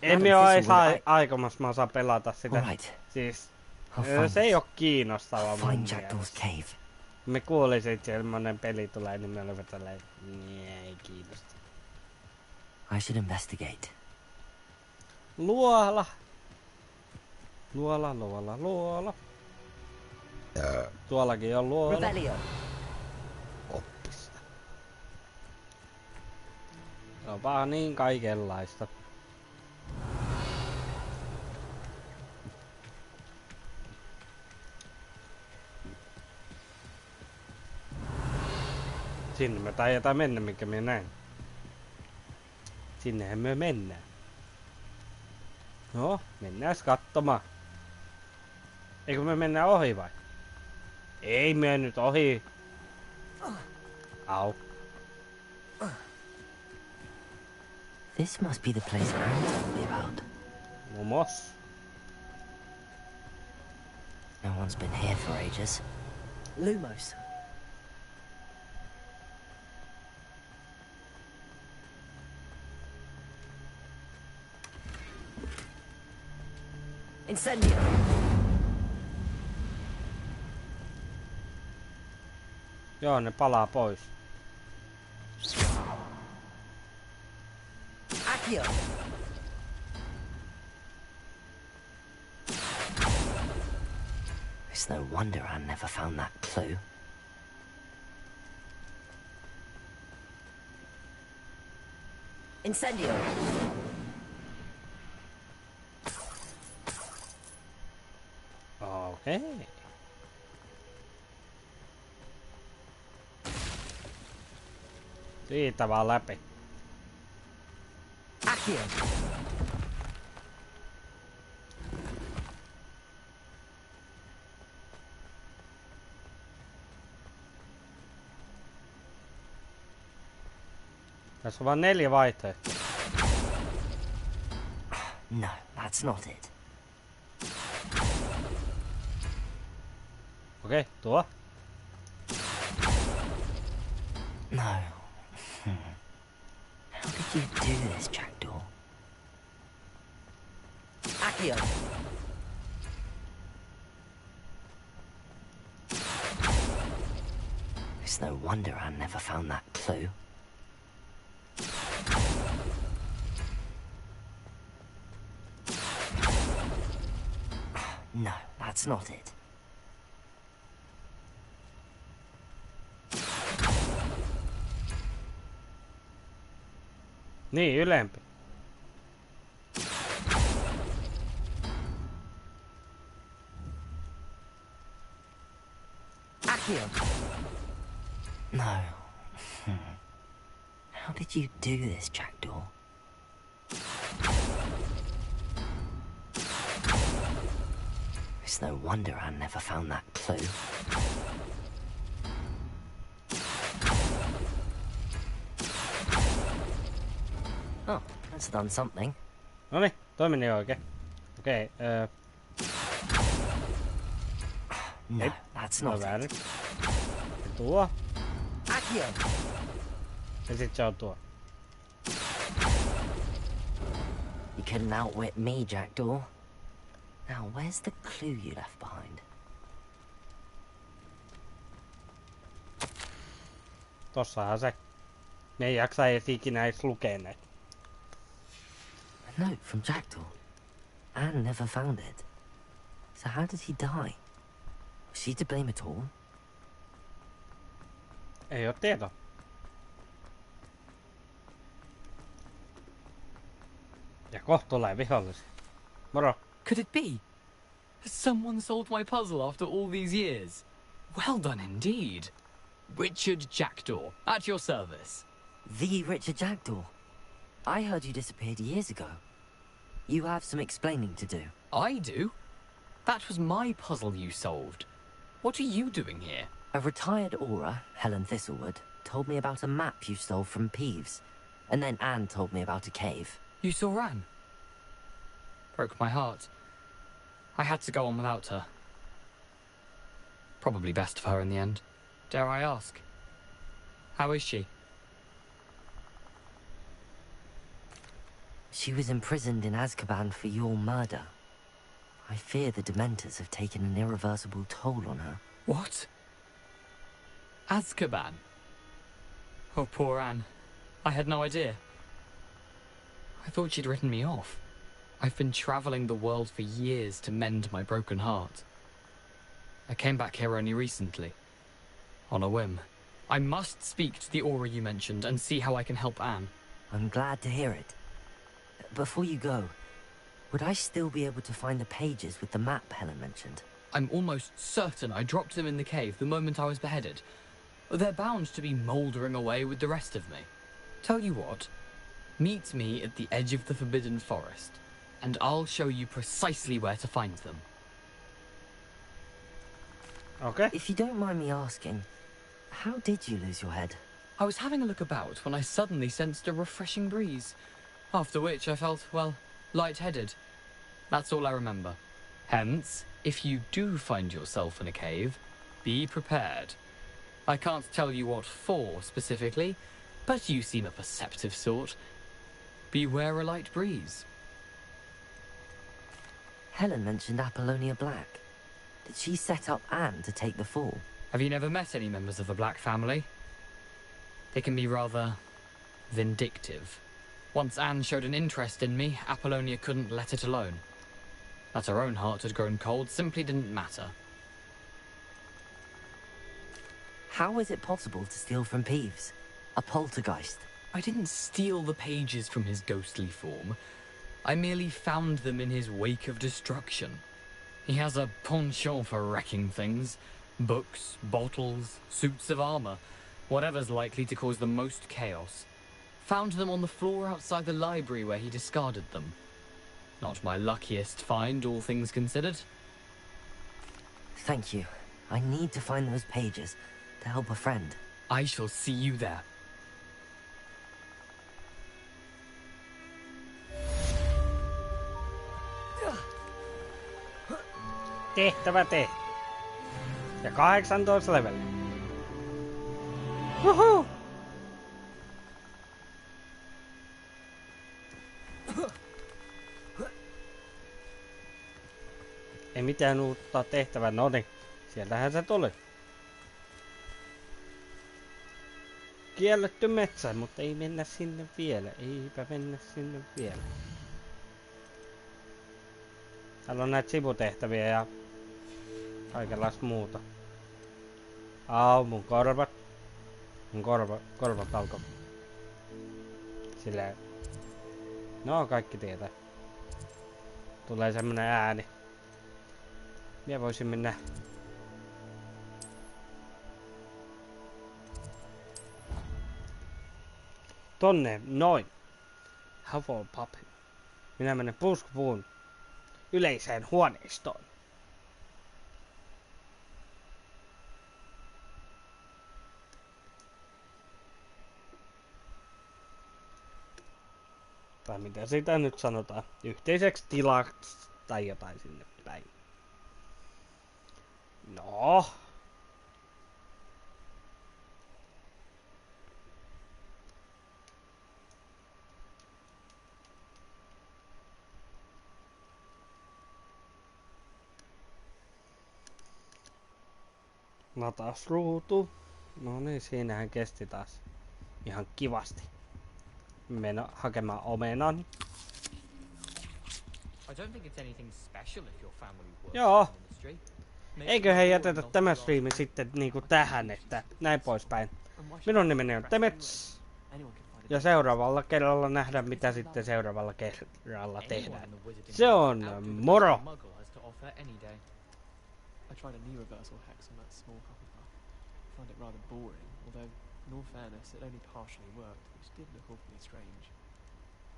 Speaker 1: Emme oo edes aikomassa mä osaan pelata sitä. Siis... Se ei oo kiinnostavaa mun mielestä. Me kuulisin, että semmonen peli tulee, niin me olemme tälleen... Ei kiinnosta.
Speaker 2: I should investigate.
Speaker 1: Luola. Tuollakin on luola.
Speaker 2: Rebellion.
Speaker 1: Oppista. Se on vaan niin kaikenlaista. Sinne me taidetaan mennä, minkä minä näin. Sinnehän me mennään. No, mennään katsomaan. Eikö me mennään ohi vai? Ei me nyt ohi. Au.
Speaker 2: This must be the place Anne told me about.
Speaker 1: Mummos.
Speaker 2: No one's been here for ages. Lumos. Incendio.
Speaker 1: Joo, ne palaa pois.
Speaker 2: Accio! It's no wonder I never found that clue. Incendio!
Speaker 1: Okei. Siitä vaan läpi.
Speaker 2: Accio!
Speaker 1: Tässä on vaan 4 vaihtoehtoa.
Speaker 2: No, that's not it.
Speaker 1: Okei, tuo.
Speaker 2: No. How did you do this, Jackdaw? Accio! It's no wonder I never found that clue. No, that's not it.
Speaker 1: Niin, ylempi.
Speaker 2: Accio! No. How did you do this, Jackdaw? It's no wonder I never found that clue. Oh, that's done something.
Speaker 1: Noniin, toimi niin oikein. Okei,
Speaker 2: No, that's not
Speaker 1: väärin.
Speaker 2: it.
Speaker 1: Ja tuo.
Speaker 2: Accio!
Speaker 1: Ja sit se on tuo.
Speaker 2: You couldn't outwit me, Jackdaw. Now, where's the clue you left behind?
Speaker 1: Tossahan se. Ne ei jaksa edes ikinä edes lukea näitä.
Speaker 2: A note from Jackdaw. Anne never found it. So how did he die? Was she to blame at all?
Speaker 1: Ei oo tietoa. Ja kohta tulee vihollisia. Moro.
Speaker 9: Could it be? Has someone solved my puzzle after all these years? Well done indeed. Richard Jackdaw, at your service.
Speaker 2: The Richard Jackdaw. I heard you disappeared years ago. You have some explaining to do.
Speaker 9: I do? That was my puzzle you solved. What are you doing here?
Speaker 2: A retired aura, Helen Thistlewood, told me about a map you stole from Peeves. And then Anne told me about a cave.
Speaker 9: You saw Anne? Broke my heart. I had to go on without her. Probably best for her in the end. Dare I ask? How is she?
Speaker 2: She was imprisoned in Azkaban for your murder. I fear the Dementors have taken an irreversible toll on her.
Speaker 9: What? Azkaban? Oh, poor Anne. I had no idea. I thought she'd written me off. I've been traveling the world for years to mend my broken heart. I came back here only recently. On a whim. I must speak to the aura you mentioned and see how I can help Anne.
Speaker 2: I'm glad to hear it. Before you go, would I still be able to find the pages with the map Helen mentioned?
Speaker 9: I'm almost certain I dropped them in the cave the moment I was beheaded. They're bound to be mouldering away with the rest of me. Tell you what, meet me at the edge of the Forbidden Forest, and I'll show you precisely where to find them.
Speaker 1: Okay.
Speaker 2: If you don't mind me asking, how did you lose your head?
Speaker 9: I was having a look about when I suddenly sensed a refreshing breeze, after which I felt, well, lightheaded. That's all I remember. Hence, if you do find yourself in a cave, be prepared. I can't tell you what for specifically, but you seem a perceptive sort. Beware a light breeze.
Speaker 2: Helen mentioned Apollonia Black. Did she set up Anne to take the fall?
Speaker 9: Have you never met any members of the Black family? They can be rather vindictive. Once Anne showed an interest in me, Apollonia couldn't let it alone. That her own heart had grown cold simply didn't matter.
Speaker 2: How is it possible to steal from Peeves? A poltergeist?
Speaker 9: I didn't steal the pages from his ghostly form. I merely found them in his wake of destruction. He has a penchant for wrecking things. Books, bottles, suits of armor. Whatever's likely to cause the most chaos. Found them on the floor outside the library where he discarded them. Not my luckiest find, all things considered.
Speaker 2: Thank you. I need to find those pages to help a friend.
Speaker 9: I shall see you there.
Speaker 1: Tehtävä tehty. Ja 18 level. Woohoo! Ei mitään uutta tehtävää, no niin. Sieltähän se tuli. Kielletty metsä, mutta ei mennä sinne vielä. Eipä mennä sinne vielä. Täällä on näitä sivutehtäviä ja kaikenlaista muuta. Mun korvat. Mun korvat alkoi. Silleen. No kaikki tietää. Tulee semmonen ääni. Minä voisin mennä. Tonne, noin. Hufflepuff. Minä menen puskupuun yleiseen huoneistoon. Tai mitä sitä nyt sanotaan. Yhteiseksi tilaksi tai jotain sinne päin. No. Latausruutu. No niin, siinähän kesti taas ihan kivasti. Mennä hakemaan omenan. Joo. Eiköhän jätetä tämä striimi sitten niinku tähän, että näin poispäin. Minun nimeni on Temets. Ja seuraavalla kerralla nähdään, mitä sitten seuraavalla kerralla tehdään. Se on moro!
Speaker 6: I tried a new reversal hex on that small Hufflepuff. I found it rather boring, although, in all fairness, it only partially worked, which did look awfully strange.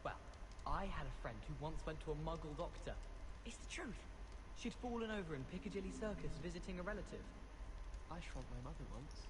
Speaker 9: Well, I had a friend who once went to a Muggle doctor. It's the truth. She'd fallen over in Piccadilly Circus visiting a relative.
Speaker 6: I shrunk my mother once.